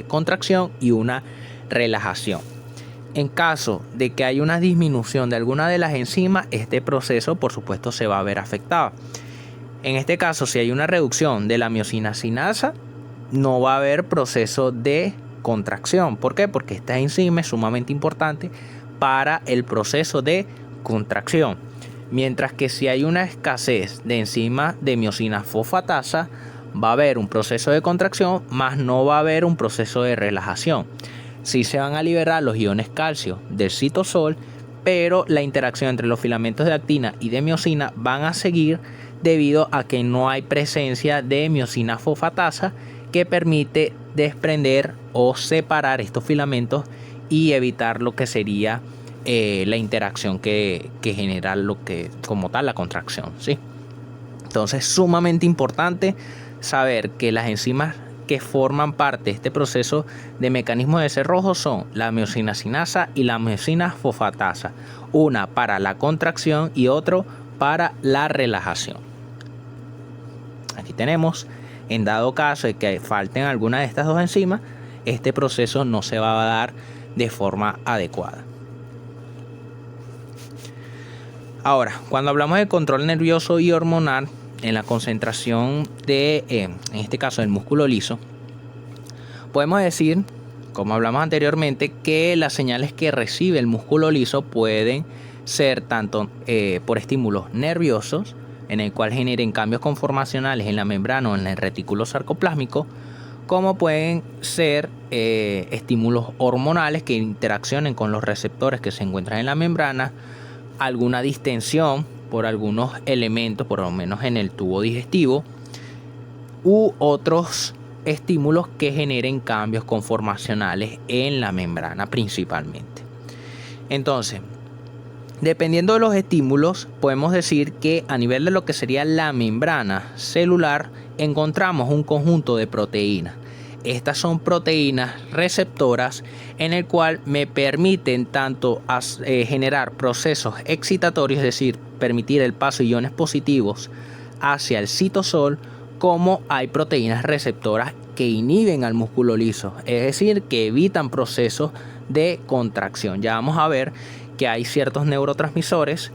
contracción y una relajación. En caso de que haya una disminución de alguna de las enzimas, este proceso por supuesto se va a ver afectado. En este caso, si hay una reducción de la miosina sinasa, no va a haber proceso de contracción. ¿Por qué? Porque esta enzima es sumamente importante para el proceso de contracción. Mientras que si hay una escasez de enzima de miosina fosfatasa, va a haber un proceso de contracción, más no va a haber un proceso de relajación. Sí se van a liberar los iones calcio del citosol, pero la interacción entre los filamentos de actina y de miosina van a seguir debido a que no hay presencia de miosina fosfatasa que permite desprender o separar estos filamentos y evitar lo que sería la interacción que genera lo que como tal la contracción, ¿sí? Entonces, sumamente importante saber que las enzimas que forman parte de este proceso de mecanismo de cerrojo son la miosina sinasa y la miosina fosfatasa, una para la contracción y otro para la relajación. Aquí tenemos, en dado caso de que falten alguna de estas dos enzimas, este proceso no se va a dar de forma adecuada. Ahora, cuando hablamos de control nervioso y hormonal, en la concentración de, en este caso, del músculo liso, podemos decir, como hablamos anteriormente, que las señales que recibe el músculo liso pueden ser tanto por estímulos nerviosos, en el cual generen cambios conformacionales en la membrana o en el retículo sarcoplásmico, como pueden ser estímulos hormonales que interaccionen con los receptores que se encuentran en la membrana, alguna distensión por algunos elementos, por lo menos en el tubo digestivo, u otros estímulos que generen cambios conformacionales en la membrana principalmente. Entonces, dependiendo de los estímulos, podemos decir que a nivel de lo que sería la membrana celular, encontramos un conjunto de proteínas. Estas son proteínas receptoras en el cual me permiten tanto generar procesos excitatorios, es decir, permitir el paso de iones positivos hacia el citosol, como hay proteínas receptoras que inhiben al músculo liso, es decir, que evitan procesos de contracción. Ya vamos a ver que hay ciertos neurotransmisores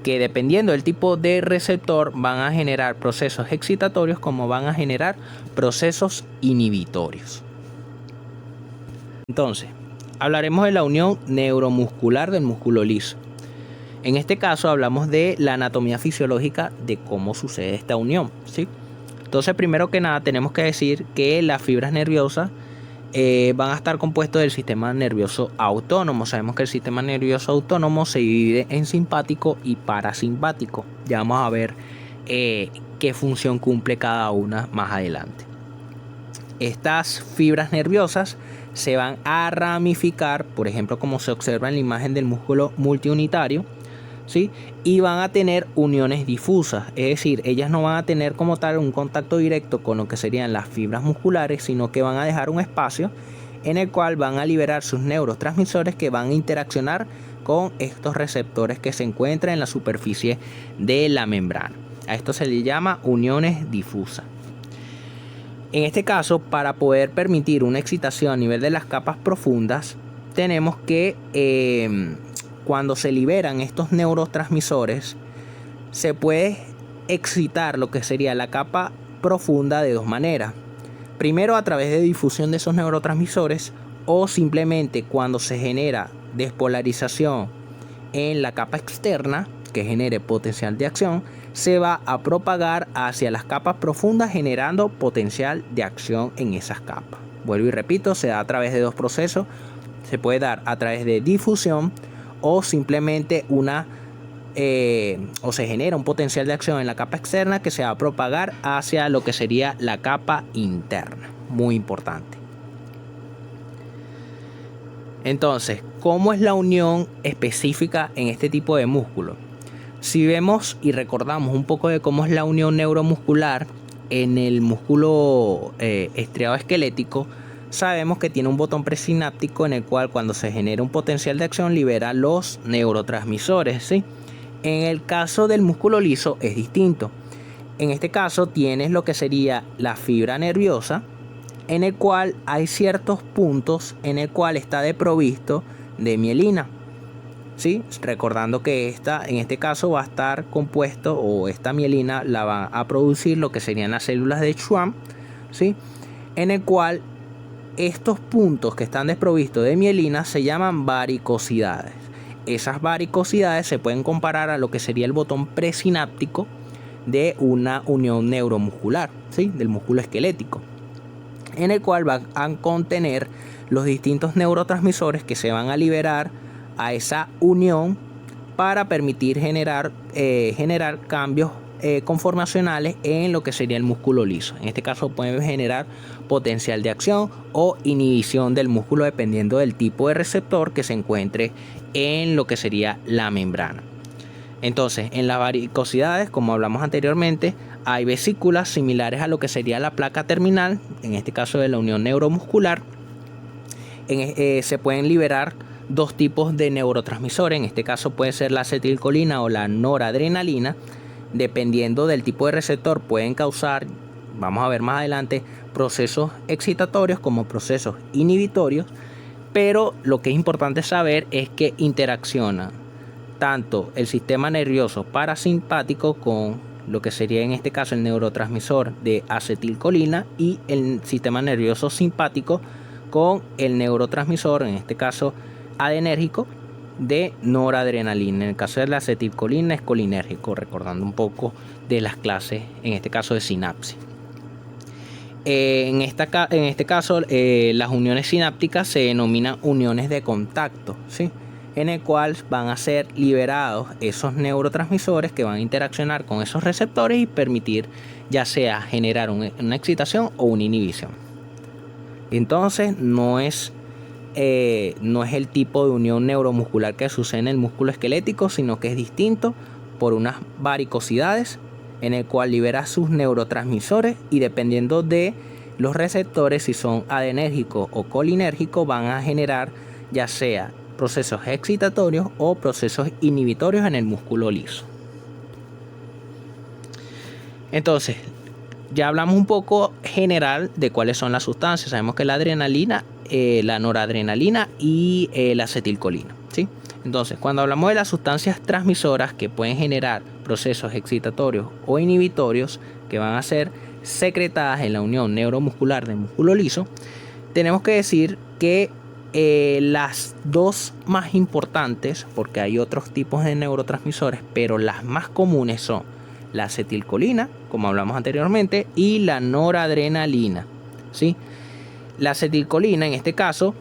que, dependiendo del tipo de receptor, van a generar procesos excitatorios como van a generar procesos inhibitorios. Entonces, hablaremos de la unión neuromuscular del músculo liso. En este caso hablamos de la anatomía fisiológica de cómo sucede esta unión, ¿sí? Entonces, primero que nada, tenemos que decir que las fibras nerviosas van a estar compuestos del sistema nervioso autónomo. Sabemos que el sistema nervioso autónomo se divide en simpático y parasimpático. Ya vamos a ver qué función cumple cada una más adelante. Estas fibras nerviosas se van a ramificar, por ejemplo, como se observa en la imagen del músculo multiunitario, ¿sí? Y van a tener uniones difusas, es decir, ellas no van a tener como tal un contacto directo con lo que serían las fibras musculares, sino que van a dejar un espacio en el cual van a liberar sus neurotransmisores que van a interaccionar con estos receptores que se encuentran en la superficie de la membrana. A esto se le llama uniones difusas. En este caso, para poder permitir una excitación a nivel de las capas profundas, tenemos que cuando se liberan estos neurotransmisores, se puede excitar lo que sería la capa profunda de dos maneras. Primero, a través de difusión de esos neurotransmisores, o simplemente cuando se genera despolarización en la capa externa que genere potencial de acción, se va a propagar hacia las capas profundas generando potencial de acción en esas capas. Vuelvo y repito, se da a través de dos procesos. se puede dar a través de difusión o simplemente o se genera un potencial de acción en la capa externa que se va a propagar hacia lo que sería la capa interna. Muy importante. Entonces, ¿cómo es la unión específica en este tipo de músculo? Si vemos y recordamos un poco de cómo es la unión neuromuscular en el músculo estriado esquelético, sabemos que tiene un botón presináptico en el cual cuando se genera un potencial de acción libera los neurotransmisores, ¿sí? En el caso del músculo liso es distinto. En este caso tienes lo que sería la fibra nerviosa, en el cual hay ciertos puntos en el cual está desprovisto de mielina, ¿sí? Recordando que en este caso va a estar compuesto, o esta mielina la va a producir lo que serían las células de Schwann, ¿sí? En el cual estos puntos que están desprovistos de mielina se llaman varicosidades. Esas varicosidades se pueden comparar a lo que sería el botón presináptico de una unión neuromuscular, ¿sí? Del músculo esquelético, en el cual van a contener los distintos neurotransmisores que se van a liberar a esa unión para permitir generar cambios conformacionales en lo que sería el músculo liso. En este caso pueden generar potencial de acción o inhibición del músculo dependiendo del tipo de receptor que se encuentre en lo que sería la membrana. Entonces, en las varicosidades, como hablamos anteriormente, hay vesículas similares a lo que sería la placa terminal, en este caso de la unión neuromuscular. Se pueden liberar dos tipos de neurotransmisores, en este caso puede ser la acetilcolina o la noradrenalina. Dependiendo del tipo de receptor pueden causar, vamos a ver más adelante, procesos excitatorios como procesos inhibitorios, pero lo que es importante saber es que interacciona tanto el sistema nervioso parasimpático con lo que sería en este caso el neurotransmisor de acetilcolina y el sistema nervioso simpático con el neurotransmisor, en este caso adrenérgico, de noradrenalina. En el caso de la acetilcolina es colinérgico, recordando un poco de las clases, en este caso de sinapsis. En este caso, las uniones sinápticas se denominan uniones de contacto, ¿sí? En el cual van a ser liberados esos neurotransmisores que van a interaccionar con esos receptores y permitir ya sea generar una excitación o una inhibición. Entonces no es el tipo de unión neuromuscular que sucede en el músculo esquelético, sino que es distinto por unas varicosidades en el cual libera sus neurotransmisores y dependiendo de los receptores, si son adrenérgicos o colinérgicos, van a generar ya sea procesos excitatorios o procesos inhibitorios en el músculo liso. Entonces, ya hablamos un poco general de cuáles son las sustancias. Sabemos que la adrenalina, la noradrenalina y la acetilcolina, ¿sí? Entonces, cuando hablamos de las sustancias transmisoras que pueden generar procesos excitatorios o inhibitorios que van a ser secretadas en la unión neuromuscular del músculo liso, tenemos que decir que las dos más importantes, porque hay otros tipos de neurotransmisores, pero las más comunes son la acetilcolina, como hablamos anteriormente, y la noradrenalina, ¿sí? La acetilcolina en este caso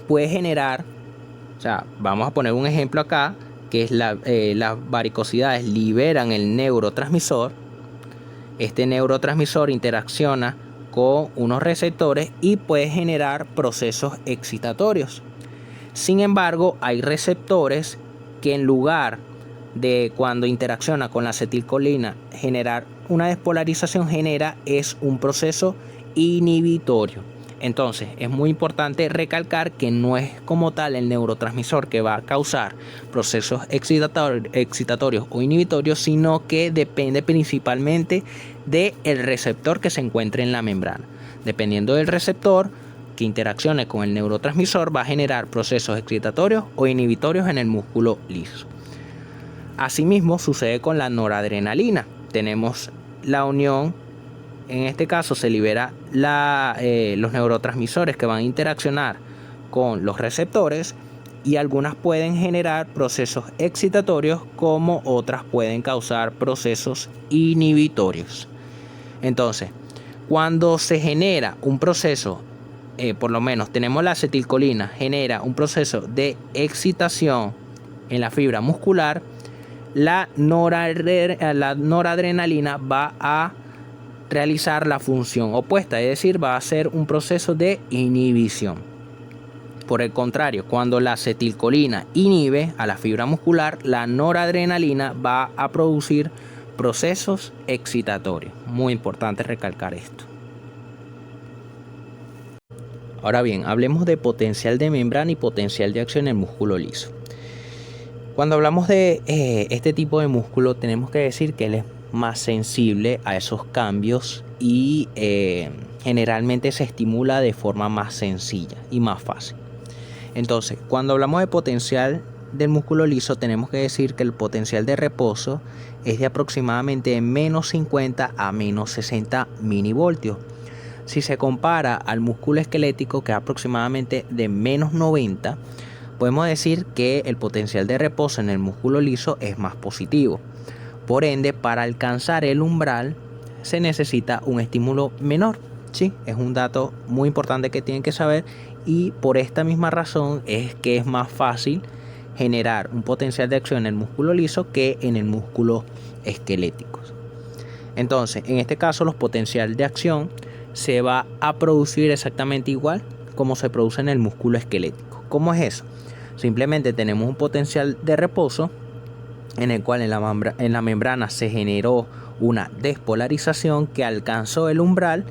puede generar, o sea, vamos a poner un ejemplo acá, que es las varicosidades liberan el neurotransmisor. Este neurotransmisor interacciona con unos receptores y puede generar procesos excitatorios. Sin embargo, hay receptores que en lugar de cuando interacciona con la acetilcolina generar una despolarización, es un proceso inhibitorio. Entonces es muy importante recalcar que no es como tal el neurotransmisor que va a causar procesos excitatorios o inhibitorios, sino que depende principalmente del receptor que se encuentre en la membrana. Dependiendo del receptor que interaccione con el neurotransmisor, va a generar procesos excitatorios o inhibitorios en el músculo liso. Asimismo sucede con la noradrenalina. Tenemos la unión. En este caso se libera los neurotransmisores que van a interaccionar con los receptores y algunas pueden generar procesos excitatorios como otras pueden causar procesos inhibitorios. Entonces, cuando se genera un proceso por lo menos tenemos la acetilcolina, genera un proceso de excitación en la fibra muscular, la noradrenalina va a realizar la función opuesta, es decir, va a ser un proceso de inhibición. Por el contrario, cuando la acetilcolina inhibe a la fibra muscular, la noradrenalina va a producir procesos excitatorios. Muy importante recalcar esto. Ahora bien, hablemos de potencial de membrana y potencial de acción en el músculo liso. Cuando hablamos de este tipo de músculo, tenemos que decir que él es más sensible a esos cambios y generalmente se estimula de forma más sencilla y más fácil. Entonces, cuando hablamos de potencial del músculo liso, tenemos que decir que el potencial de reposo es de aproximadamente menos 50 a menos 60 milivoltios. Si se compara al músculo esquelético, que es aproximadamente de menos 90, podemos decir que el potencial de reposo en el músculo liso es más positivo. Por ende, para alcanzar el umbral se necesita un estímulo menor. Sí, es un dato muy importante que tienen que saber, y por esta misma razón es que es más fácil generar un potencial de acción en el músculo liso que en el músculo esquelético. Entonces, en este caso, los potenciales de acción se va a producir exactamente igual como se produce en el músculo esquelético. ¿Cómo es eso? Simplemente tenemos un potencial de reposo en el cual en la membrana se generó una despolarización que alcanzó el umbral,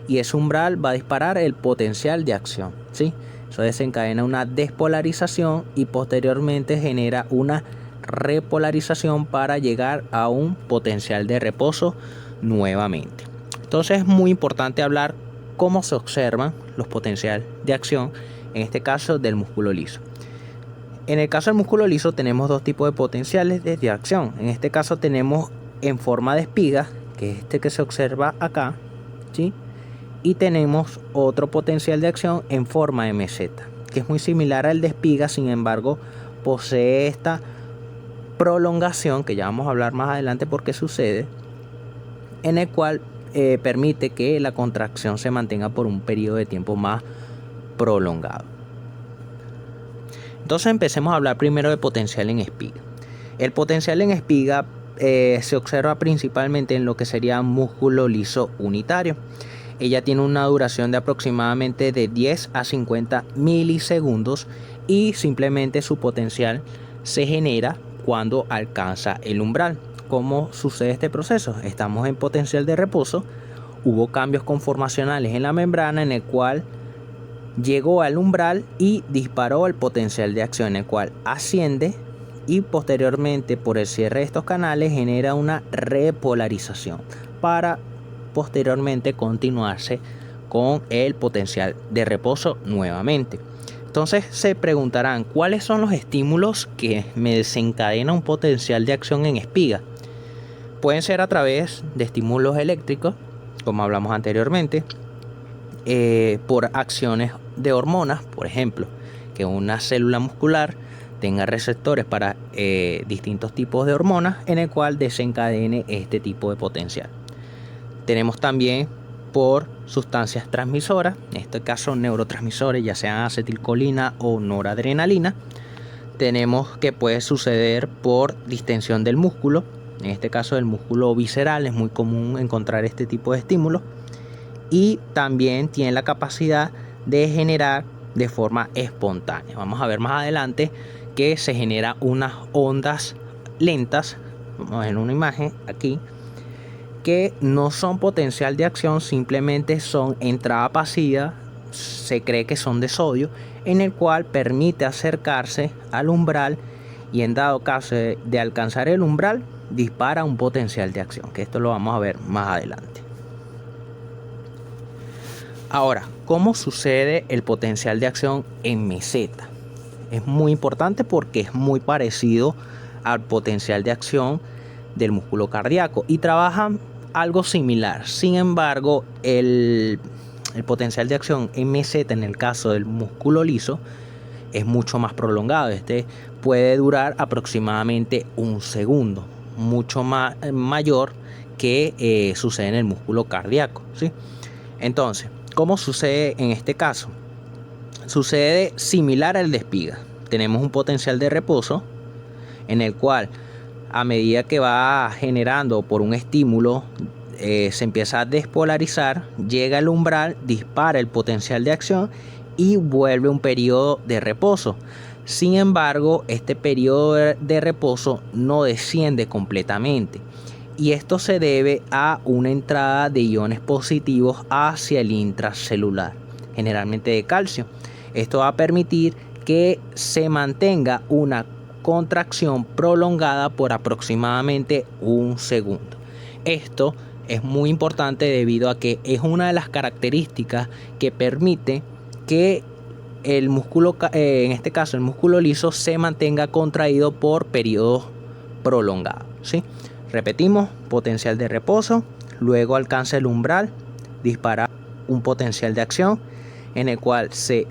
y ese umbral va a disparar el potencial de acción, ¿sí? Eso desencadena una despolarización y posteriormente genera una repolarización para llegar a un potencial de reposo nuevamente. Entonces es muy importante hablar cómo se observan los potenciales de acción, en este caso del músculo liso. En el caso del músculo liso tenemos dos tipos de potenciales de acción. En este caso tenemos en forma de espiga, que es este que se observa acá, ¿sí? Y tenemos otro potencial de acción en forma de meseta, que es muy similar al de espiga, sin embargo posee esta prolongación, que ya vamos a hablar más adelante por qué sucede, en el cual permite que la contracción se mantenga por un periodo de tiempo más prolongado. Entonces empecemos a hablar primero de potencial en espiga. El potencial en espiga se observa principalmente en lo que sería músculo liso unitario. Ella tiene una duración de aproximadamente de 10 a 50 milisegundos y simplemente su potencial se genera cuando alcanza el umbral. ¿Cómo sucede este proceso? Estamos en potencial de reposo, hubo cambios conformacionales en la membrana en el cual llegó al umbral y disparó el potencial de acción, el cual asciende y posteriormente por el cierre de estos canales genera una repolarización para posteriormente continuarse con el potencial de reposo nuevamente. Entonces se preguntarán, ¿cuáles son los estímulos que me desencadenan un potencial de acción en espiga? Pueden ser a través de estímulos eléctricos, como hablamos anteriormente, por acciones de hormonas, por ejemplo, que una célula muscular tenga receptores para distintos tipos de hormonas, en el cual desencadene este tipo de potencial. Tenemos también por sustancias transmisoras, en este caso neurotransmisores, ya sean acetilcolina o noradrenalina. Tenemos que puede suceder por distensión del músculo, en este caso del músculo visceral, es muy común encontrar este tipo de estímulos. Y también tiene la capacidad de generar de forma espontánea. Vamos a ver más adelante que se genera unas ondas lentas, vamos a ver una imagen aquí, que no son potencial de acción, simplemente son entrada pasiva, se cree que son de sodio, en el cual permite acercarse al umbral y en dado caso de alcanzar el umbral dispara un potencial de acción, que esto lo vamos a ver más adelante. Ahora, ¿cómo sucede el potencial de acción en meseta? Es muy importante porque es muy parecido al potencial de acción del músculo cardíaco y trabajan algo similar. Sin embargo, el potencial de acción en meseta en el caso del músculo liso es mucho más prolongado. Este puede durar aproximadamente un segundo, mucho mayor que sucede en el músculo cardíaco, ¿sí? Entonces, ¿Cómo sucede en este caso? Sucede similar al de espiga. Tenemos un potencial de reposo en el cual, a medida que va generando por un estímulo, se empieza a despolarizar, llega al umbral, dispara el potencial de acción y vuelve un periodo de reposo. Sin embargo, este periodo de reposo no desciende completamente, y esto se debe a una entrada de iones positivos hacia el intracelular, generalmente de calcio. Esto va a permitir que se mantenga una contracción prolongada por aproximadamente un segundo. Esto es muy importante debido a que es una de las características que permite que el músculo, en este caso el músculo liso, se mantenga contraído por periodos prolongados, ¿sí? Repetimos, potencial de reposo, luego alcanza el umbral, dispara un potencial de acción en el cual se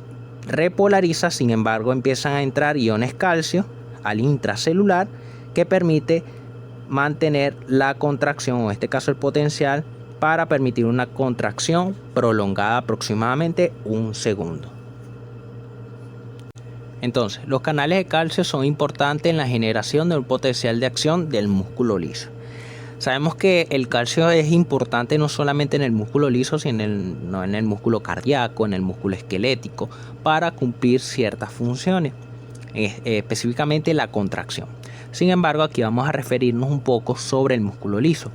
repolariza, sin embargo empiezan a entrar iones calcio al intracelular que permite mantener la contracción, o en este caso el potencial, para permitir una contracción prolongada aproximadamente un segundo. Entonces, los canales de calcio son importantes en la generación del potencial de acción del músculo liso. Sabemos que el calcio es importante no solamente en el músculo liso, sino en el músculo cardíaco, en el músculo esquelético, para cumplir ciertas funciones, específicamente la contracción. Sin embargo, aquí vamos a referirnos un poco sobre el músculo liso.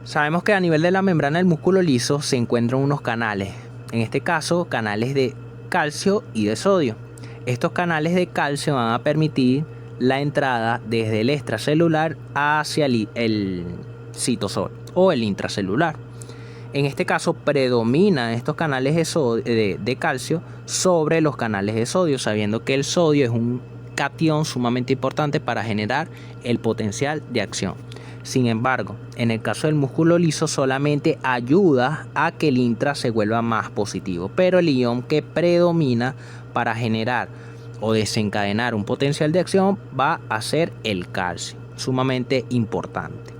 Sabemos que a nivel de la membrana del músculo liso se encuentran unos canales, en este caso canales de calcio y de sodio. Estos canales de calcio van a permitir la entrada desde el extracelular hacia el citosol o el intracelular. En este caso predominan estos canales de calcio sobre los canales de sodio, sabiendo que el sodio es un catión sumamente importante para generar el potencial de acción. Sin embargo, en el caso del músculo liso solamente ayuda a que el intra se vuelva más positivo, pero el ion que predomina para generar o desencadenar un potencial de acción va a ser el calcio, sumamente importante.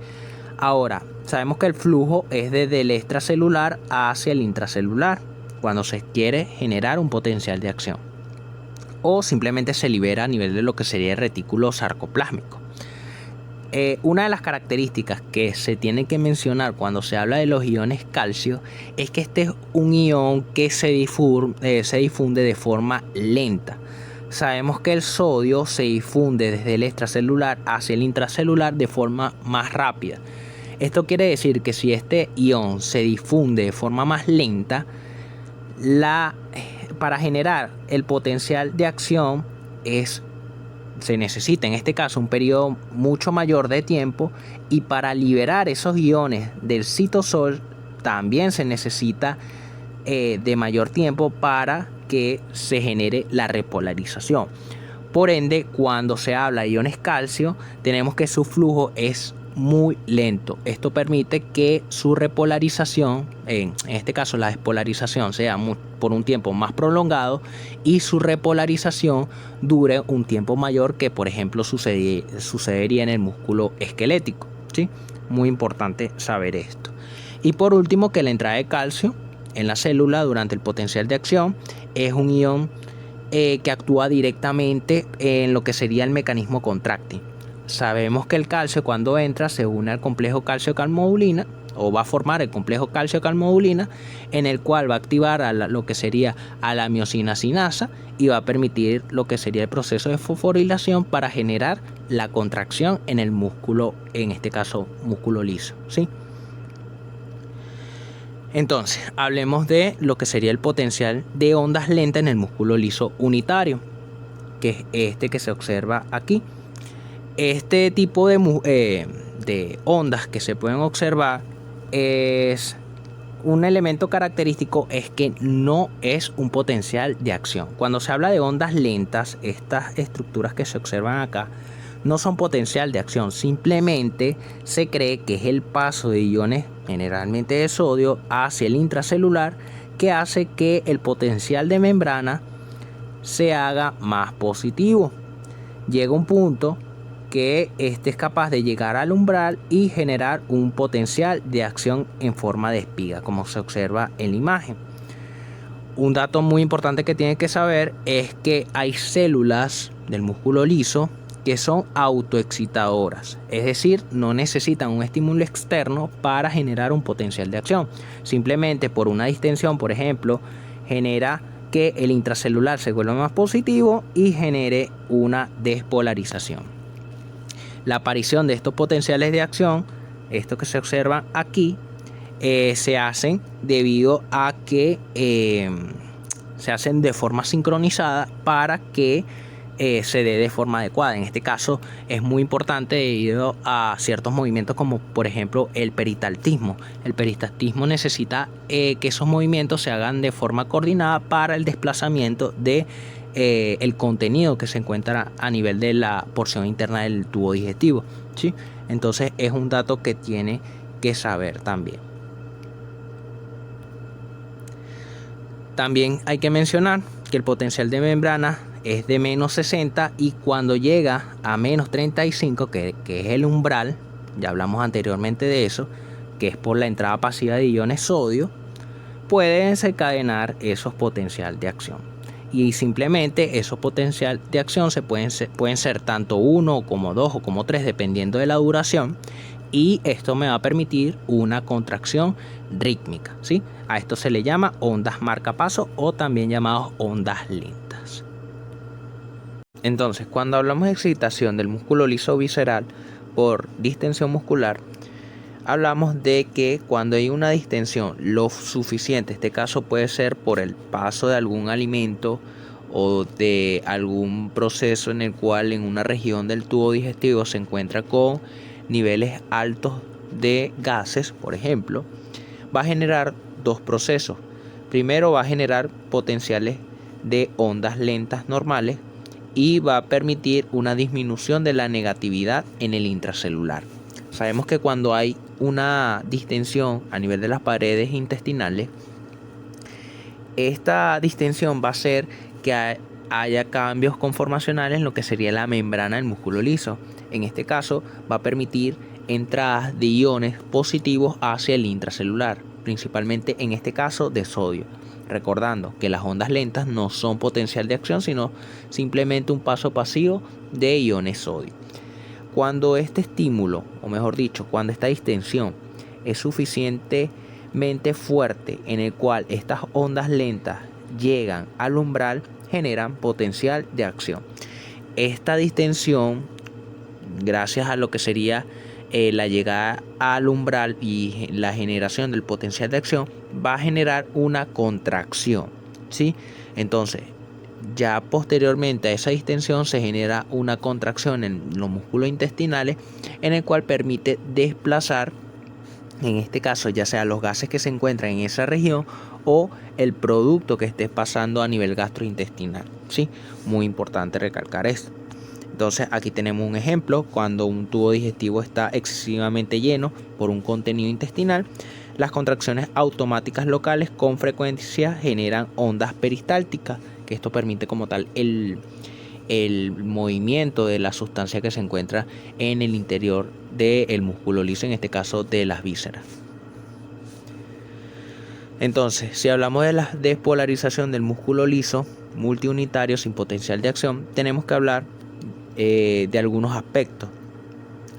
Ahora, sabemos que el flujo es desde el extracelular hacia el intracelular cuando se quiere generar un potencial de acción, o simplemente se libera a nivel de lo que sería el retículo sarcoplásmico. Una de las características que se tiene que mencionar cuando se habla de los iones calcio es que este es un ion que se difunde de forma lenta. Sabemos que el sodio se difunde desde el extracelular hacia el intracelular de forma más rápida. Esto quiere decir que si este ion se difunde de forma más lenta, para generar el potencial de acción se necesita en este caso un periodo mucho mayor de tiempo, y para liberar esos iones del citosol también se necesita de mayor tiempo para que se genere la repolarización. Por ende, cuando se habla de iones calcio, tenemos que su flujo es muy lento. Esto permite que su repolarización, en este caso la despolarización, sea por un tiempo más prolongado, y su repolarización dure un tiempo mayor que, por ejemplo, sucedería en el músculo esquelético, ¿sí? Muy importante saber esto. Y por último, que la entrada de calcio en la célula durante el potencial de acción es un ion que actúa directamente en lo que sería el mecanismo contráctil. Sabemos que el calcio, cuando entra, se une al complejo calcio-calmodulina, o va a formar el complejo calcio-calmodulina, en el cual va a activar lo que sería a la miosina sinasa y va a permitir lo que sería el proceso de fosforilación para generar la contracción en el músculo, en este caso músculo liso, ¿sí? Entonces, hablemos de lo que sería el potencial de ondas lentas en el músculo liso unitario, que es este que se observa aquí. Este tipo de ondas que se pueden observar, es un elemento característico, es que no es un potencial de acción. Cuando se habla de ondas lentas, estas estructuras que se observan acá no son potencial de acción, simplemente se cree que es el paso de iones, generalmente de sodio, hacia el intracelular, que hace que el potencial de membrana se haga más positivo. Llega un punto que este es capaz de llegar al umbral y generar un potencial de acción en forma de espiga, como se observa en la imagen. Un dato muy importante que tienen que saber es que hay células del músculo liso que son autoexcitadoras, es decir, no necesitan un estímulo externo para generar un potencial de acción. Simplemente por una distensión, por ejemplo, genera que el intracelular se vuelva más positivo y genere una despolarización. La aparición de estos potenciales de acción, estos que se observan aquí, se hacen debido a que se hacen de forma sincronizada para que se dé de forma adecuada. En este caso es muy importante debido a ciertos movimientos como por ejemplo el peristaltismo. El peristaltismo necesita que esos movimientos se hagan de forma coordinada para el desplazamiento de el contenido que se encuentra a nivel de la porción interna del tubo digestivo, ¿sí? Entonces es un dato que tiene que saber también. También hay que mencionar que el potencial de membrana es de menos 60 y cuando llega a menos 35, que es el umbral, ya hablamos anteriormente de eso, que es por la entrada pasiva de iones sodio, puede desencadenar esos potencial de acción. Y simplemente esos potencial de acción pueden ser tanto 1 como 2 o como 3 dependiendo de la duración. Y esto me va a permitir una contracción rítmica, ¿sí? A esto se le llama ondas marcapaso o también llamados ondas lentas. Entonces, cuando hablamos de excitación del músculo liso visceral por distensión muscular, hablamos de que cuando hay una distensión lo suficiente, este caso puede ser por el paso de algún alimento o de algún proceso en el cual en una región del tubo digestivo se encuentra con niveles altos de gases, por ejemplo, va a generar dos procesos. Primero va a generar potenciales de ondas lentas normales y va a permitir una disminución de la negatividad en el intracelular. Sabemos que cuando hay una distensión a nivel de las paredes intestinales, esta distensión va a hacer que haya cambios conformacionales en lo que sería la membrana del músculo liso. En este caso va a permitir entradas de iones positivos hacia el intracelular, principalmente en este caso de sodio. Recordando que las ondas lentas no son potencial de acción, sino simplemente un paso pasivo de iones sodio. Cuando este estímulo, o mejor dicho, cuando esta distensión es suficientemente fuerte en el cual estas ondas lentas llegan al umbral, generan potencial de acción. Esta distensión, gracias a lo que sería la llegada al umbral y la generación del potencial de acción, va a generar una contracción, ¿sí? Entonces, ya posteriormente a esa distensión se genera una contracción en los músculos intestinales, en el cual permite desplazar, en este caso ya sea los gases que se encuentran en esa región o el producto que esté pasando a nivel gastrointestinal, ¿sí? Muy importante recalcar esto. Entonces aquí tenemos un ejemplo: cuando un tubo digestivo está excesivamente lleno por un contenido intestinal, las contracciones automáticas locales con frecuencia generan ondas peristálticas, que esto permite como tal el movimiento de la sustancia que se encuentra en el interior del músculo liso, en este caso de las vísceras. Entonces, si hablamos de la despolarización del músculo liso multiunitario sin potencial de acción, tenemos que hablar de algunos aspectos.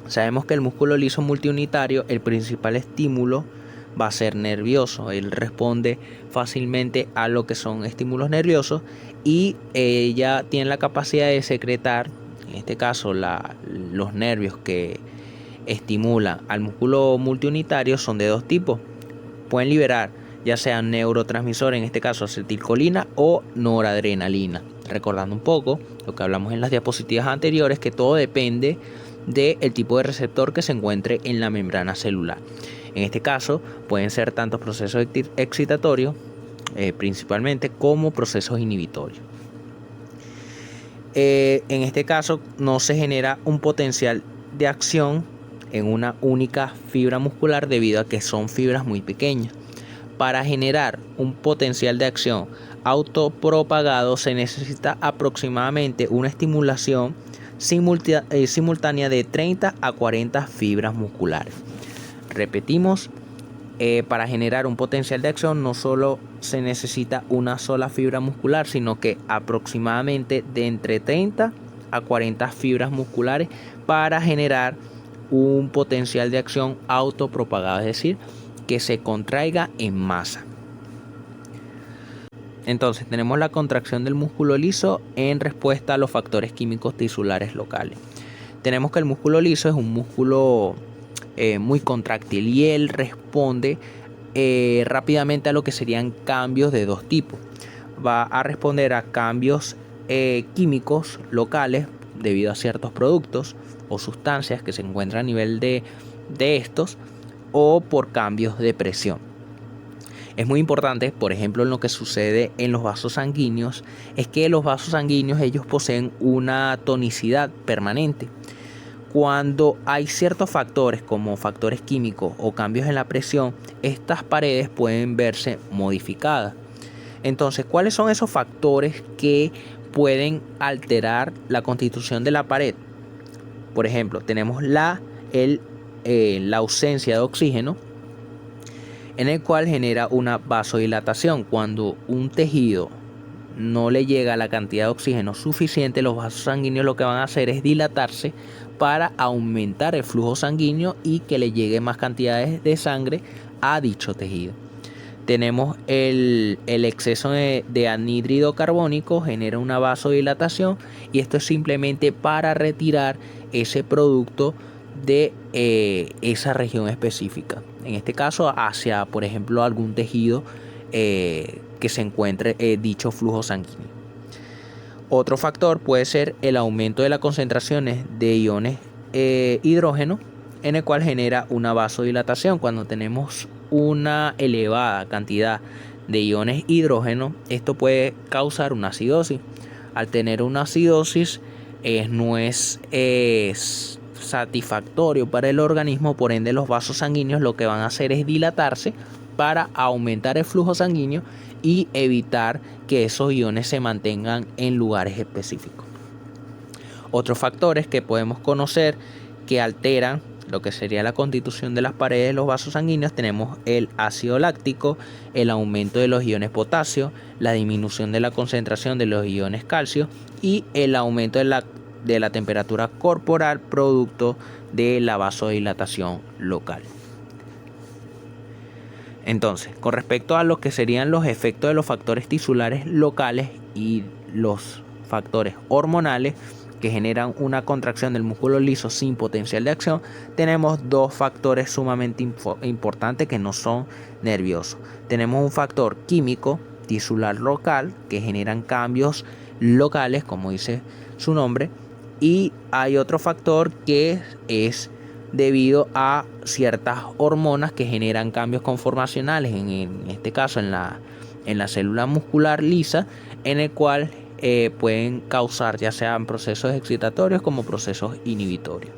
Sabemos que el músculo liso multiunitario, el principal estímulo va a ser nervioso. Él responde fácilmente a lo que son estímulos nerviosos y ella tiene la capacidad de secretar, en este caso los nervios que estimulan al músculo multiunitario son de dos tipos. Pueden liberar ya sea neurotransmisores, en este caso acetilcolina o noradrenalina. Recordando un poco lo que hablamos en las diapositivas anteriores, que todo depende del tipo de receptor que se encuentre en la membrana celular. En este caso pueden ser tanto procesos excitatorios principalmente como procesos inhibitorios. En este caso no se genera un potencial de acción en una única fibra muscular debido a que son fibras muy pequeñas. Para generar un potencial de acción autopropagado se necesita aproximadamente una estimulación simultánea de 30 a 40 fibras musculares. Repetimos, para generar un potencial de acción no solo se necesita una sola fibra muscular, sino que aproximadamente de entre 30 a 40 fibras musculares para generar un potencial de acción autopropagado, es decir, que se contraiga en masa. Entonces tenemos la contracción del músculo liso en respuesta a los factores químicos tisulares locales. Tenemos que el músculo liso es un músculo muy contráctil y él responde rápidamente a lo que serían cambios de dos tipos. Va a responder a cambios químicos locales debido a ciertos productos o sustancias que se encuentran a nivel de estos, o por cambios de presión. Es muy importante, por ejemplo, en lo que sucede en los vasos sanguíneos, es que los vasos sanguíneos ellos poseen una tonicidad permanente. Cuando hay ciertos factores como factores químicos o cambios en la presión, estas paredes pueden verse modificadas. Entonces, ¿cuáles son esos factores que pueden alterar la constitución de la pared? Por ejemplo, tenemos la ausencia de oxígeno, en el cual genera una vasodilatación. Cuando un tejido no le llega la cantidad de oxígeno suficiente, los vasos sanguíneos lo que van a hacer es dilatarse para aumentar el flujo sanguíneo y que le llegue más cantidades de sangre a dicho tejido. Tenemos el exceso de anhídrido carbónico, genera una vasodilatación, y esto es simplemente para retirar ese producto de esa región específica. En este caso hacia, por ejemplo, algún tejido que se encuentre dicho flujo sanguíneo. Otro factor puede ser el aumento de las concentraciones de iones hidrógeno, en el cual genera una vasodilatación. Cuando tenemos una elevada cantidad de iones hidrógeno, esto puede causar una acidosis. Al tener una acidosis no es satisfactorio para el organismo, por ende los vasos sanguíneos lo que van a hacer es dilatarse para aumentar el flujo sanguíneo y evitar que esos iones se mantengan en lugares específicos. Otros factores que podemos conocer que alteran lo que sería la constitución de las paredes de los vasos sanguíneos, tenemos el ácido láctico, el aumento de los iones potasio, la disminución de la concentración de los iones calcio y el aumento de la temperatura corporal producto de la vasodilatación local. Entonces, con respecto a lo que serían los efectos de los factores tisulares locales y los factores hormonales que generan una contracción del músculo liso sin potencial de acción, tenemos dos factores sumamente importantes que no son nerviosos. Tenemos un factor químico tisular local que generan cambios locales, como dice su nombre, y hay otro factor que es debido a ciertas hormonas que generan cambios conformacionales, en este caso en la célula muscular lisa, en el cual pueden causar ya sean procesos excitatorios como procesos inhibitorios.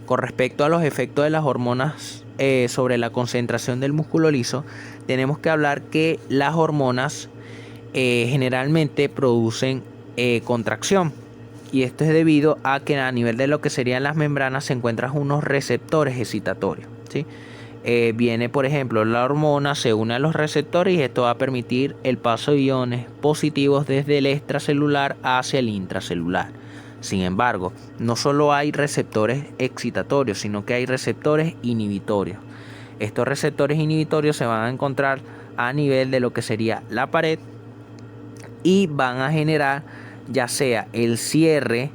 Con respecto a los efectos de las hormonas sobre la concentración del músculo liso, tenemos que hablar que las hormonas generalmente producen contracción, y esto es debido a que a nivel de lo que serían las membranas se encuentran unos receptores excitatorios, ¿sí? Viene, por ejemplo, la hormona se une a los receptores y esto va a permitir el paso de iones positivos desde el extracelular hacia el intracelular. Sin embargo, no solo hay receptores excitatorios, sino que hay receptores inhibitorios. Estos receptores inhibitorios se van a encontrar a nivel de lo que sería la pared y van a generar ya sea el cierre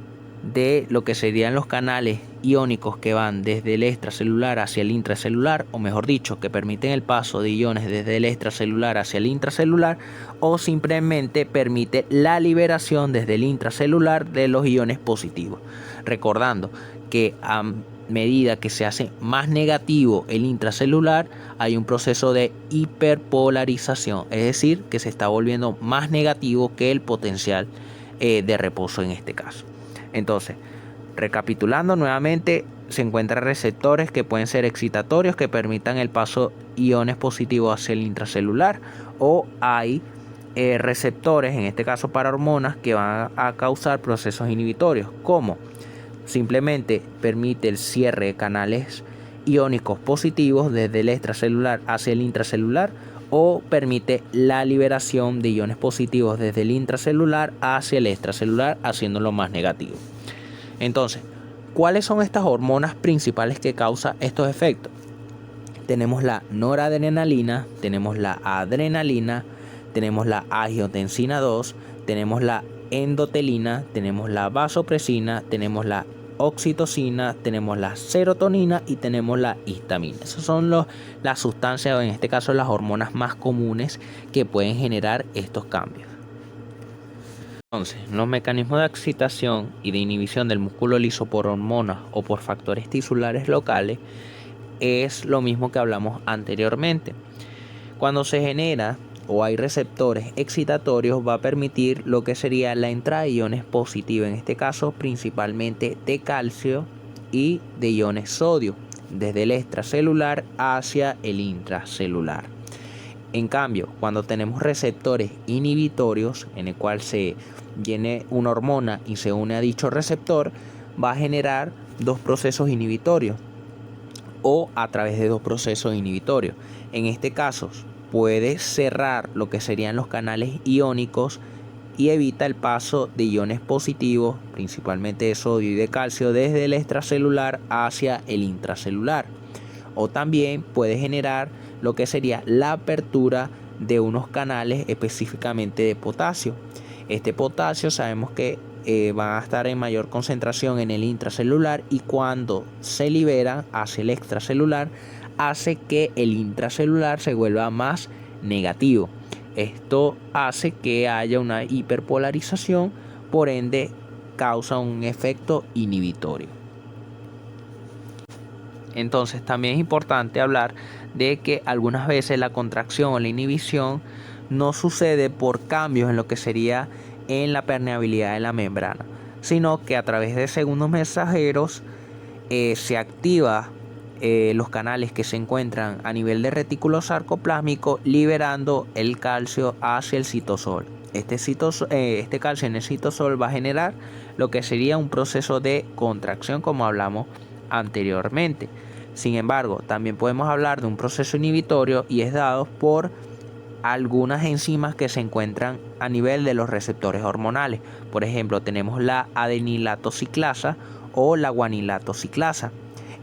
de lo que serían los canales iónicos que van desde el extracelular hacia el intracelular, o mejor dicho, que permiten el paso de iones desde el extracelular hacia el intracelular, o simplemente permite la liberación desde el intracelular de los iones positivos. Recordando que a medida que se hace más negativo el intracelular, hay un proceso de hiperpolarización, es decir, que se está volviendo más negativo que el potencial de reposo en este caso. Entonces, recapitulando nuevamente, se encuentran receptores que pueden ser excitatorios que permitan el paso iones positivos hacia el intracelular, o hay receptores, en este caso para hormonas, que van a causar procesos inhibitorios, como simplemente permite el cierre de canales iónicos positivos desde el extracelular hacia el intracelular, o permite la liberación de iones positivos desde el intracelular hacia el extracelular, haciéndolo más negativo. Entonces, ¿cuáles son estas hormonas principales que causan estos efectos? Tenemos la noradrenalina, tenemos la adrenalina, tenemos la angiotensina 2, tenemos la endotelina, tenemos la vasopresina, tenemos la oxitocina, tenemos la serotonina y tenemos la histamina. Esas son las sustancias, o en este caso las hormonas más comunes que pueden generar estos cambios. Entonces, los mecanismos de excitación y de inhibición del músculo liso por hormonas o por factores tisulares locales es lo mismo que hablamos anteriormente. Cuando se genera o hay receptores excitatorios, va a permitir lo que sería la entrada de iones positivos, en este caso principalmente de calcio y de iones sodio, desde el extracelular hacia el intracelular. En cambio, cuando tenemos receptores inhibitorios, en el cual se viene una hormona y se une a dicho receptor, va a generar dos procesos inhibitorios o a través de dos procesos inhibitorios. En este caso, puede cerrar lo que serían los canales iónicos y evita el paso de iones positivos, principalmente de sodio y de calcio, desde el extracelular hacia el intracelular. O también puede generar lo que sería la apertura de unos canales específicamente de potasio. Este potasio sabemos que van a estar en mayor concentración en el intracelular, y cuando se libera hacia el extracelular hace que el intracelular se vuelva más negativo. Esto hace que haya una hiperpolarización, por ende causa un efecto inhibitorio. Entonces también es importante hablar de que algunas veces la contracción o la inhibición no sucede por cambios en lo que sería en la permeabilidad de la membrana, sino que a través de segundos mensajeros se activa los canales que se encuentran a nivel de retículo sarcoplásmico, liberando el calcio hacia el citosol. Este calcio en el citosol va a generar lo que sería un proceso de contracción, como hablamos anteriormente. Sin embargo, también podemos hablar de un proceso inhibitorio, y es dado por algunas enzimas que se encuentran a nivel de los receptores hormonales. Por ejemplo, tenemos la adenilatociclasa o la guanilatociclasa,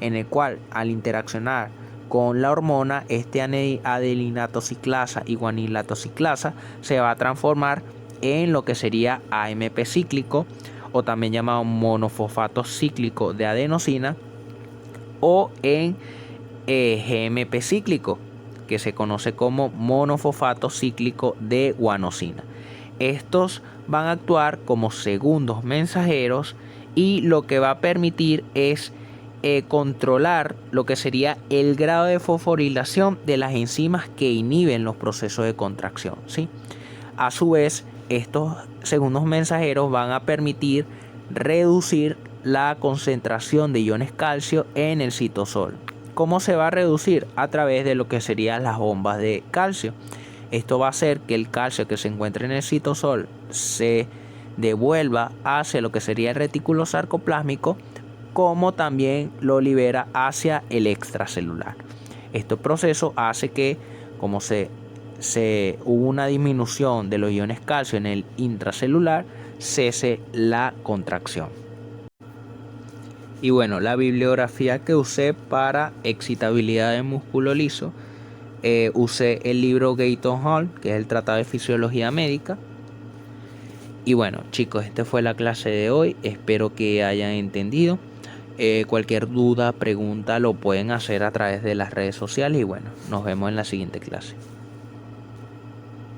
en el cual al interaccionar con la hormona, este adeninatociclasa y guanilatociclasa se va a transformar en lo que sería AMP cíclico, o también llamado monofosfato cíclico de adenosina, o en GMP cíclico, que se conoce como monofosfato cíclico de guanosina. Estos van a actuar como segundos mensajeros, y lo que va a permitir es controlar lo que sería el grado de fosforilación de las enzimas que inhiben los procesos de contracción, ¿sí? A su vez, estos segundos mensajeros van a permitir reducir la concentración de iones calcio en el citosol. ¿Cómo se va a reducir? A través de lo que serían las bombas de calcio. Esto va a hacer que el calcio que se encuentra en el citosol se devuelva hacia lo que sería el retículo sarcoplásmico, como también lo libera hacia el extracelular. Este proceso hace que, como hubo una disminución de los iones calcio en el intracelular, cese la contracción. Y bueno, la bibliografía que usé para excitabilidad de músculo liso, usé el libro Gayton Hall, que es el Tratado de Fisiología Médica. Y bueno, chicos, esta fue la clase de hoy. Espero que hayan entendido. Cualquier duda, pregunta, lo pueden hacer a través de las redes sociales. Y bueno, nos vemos en la siguiente clase.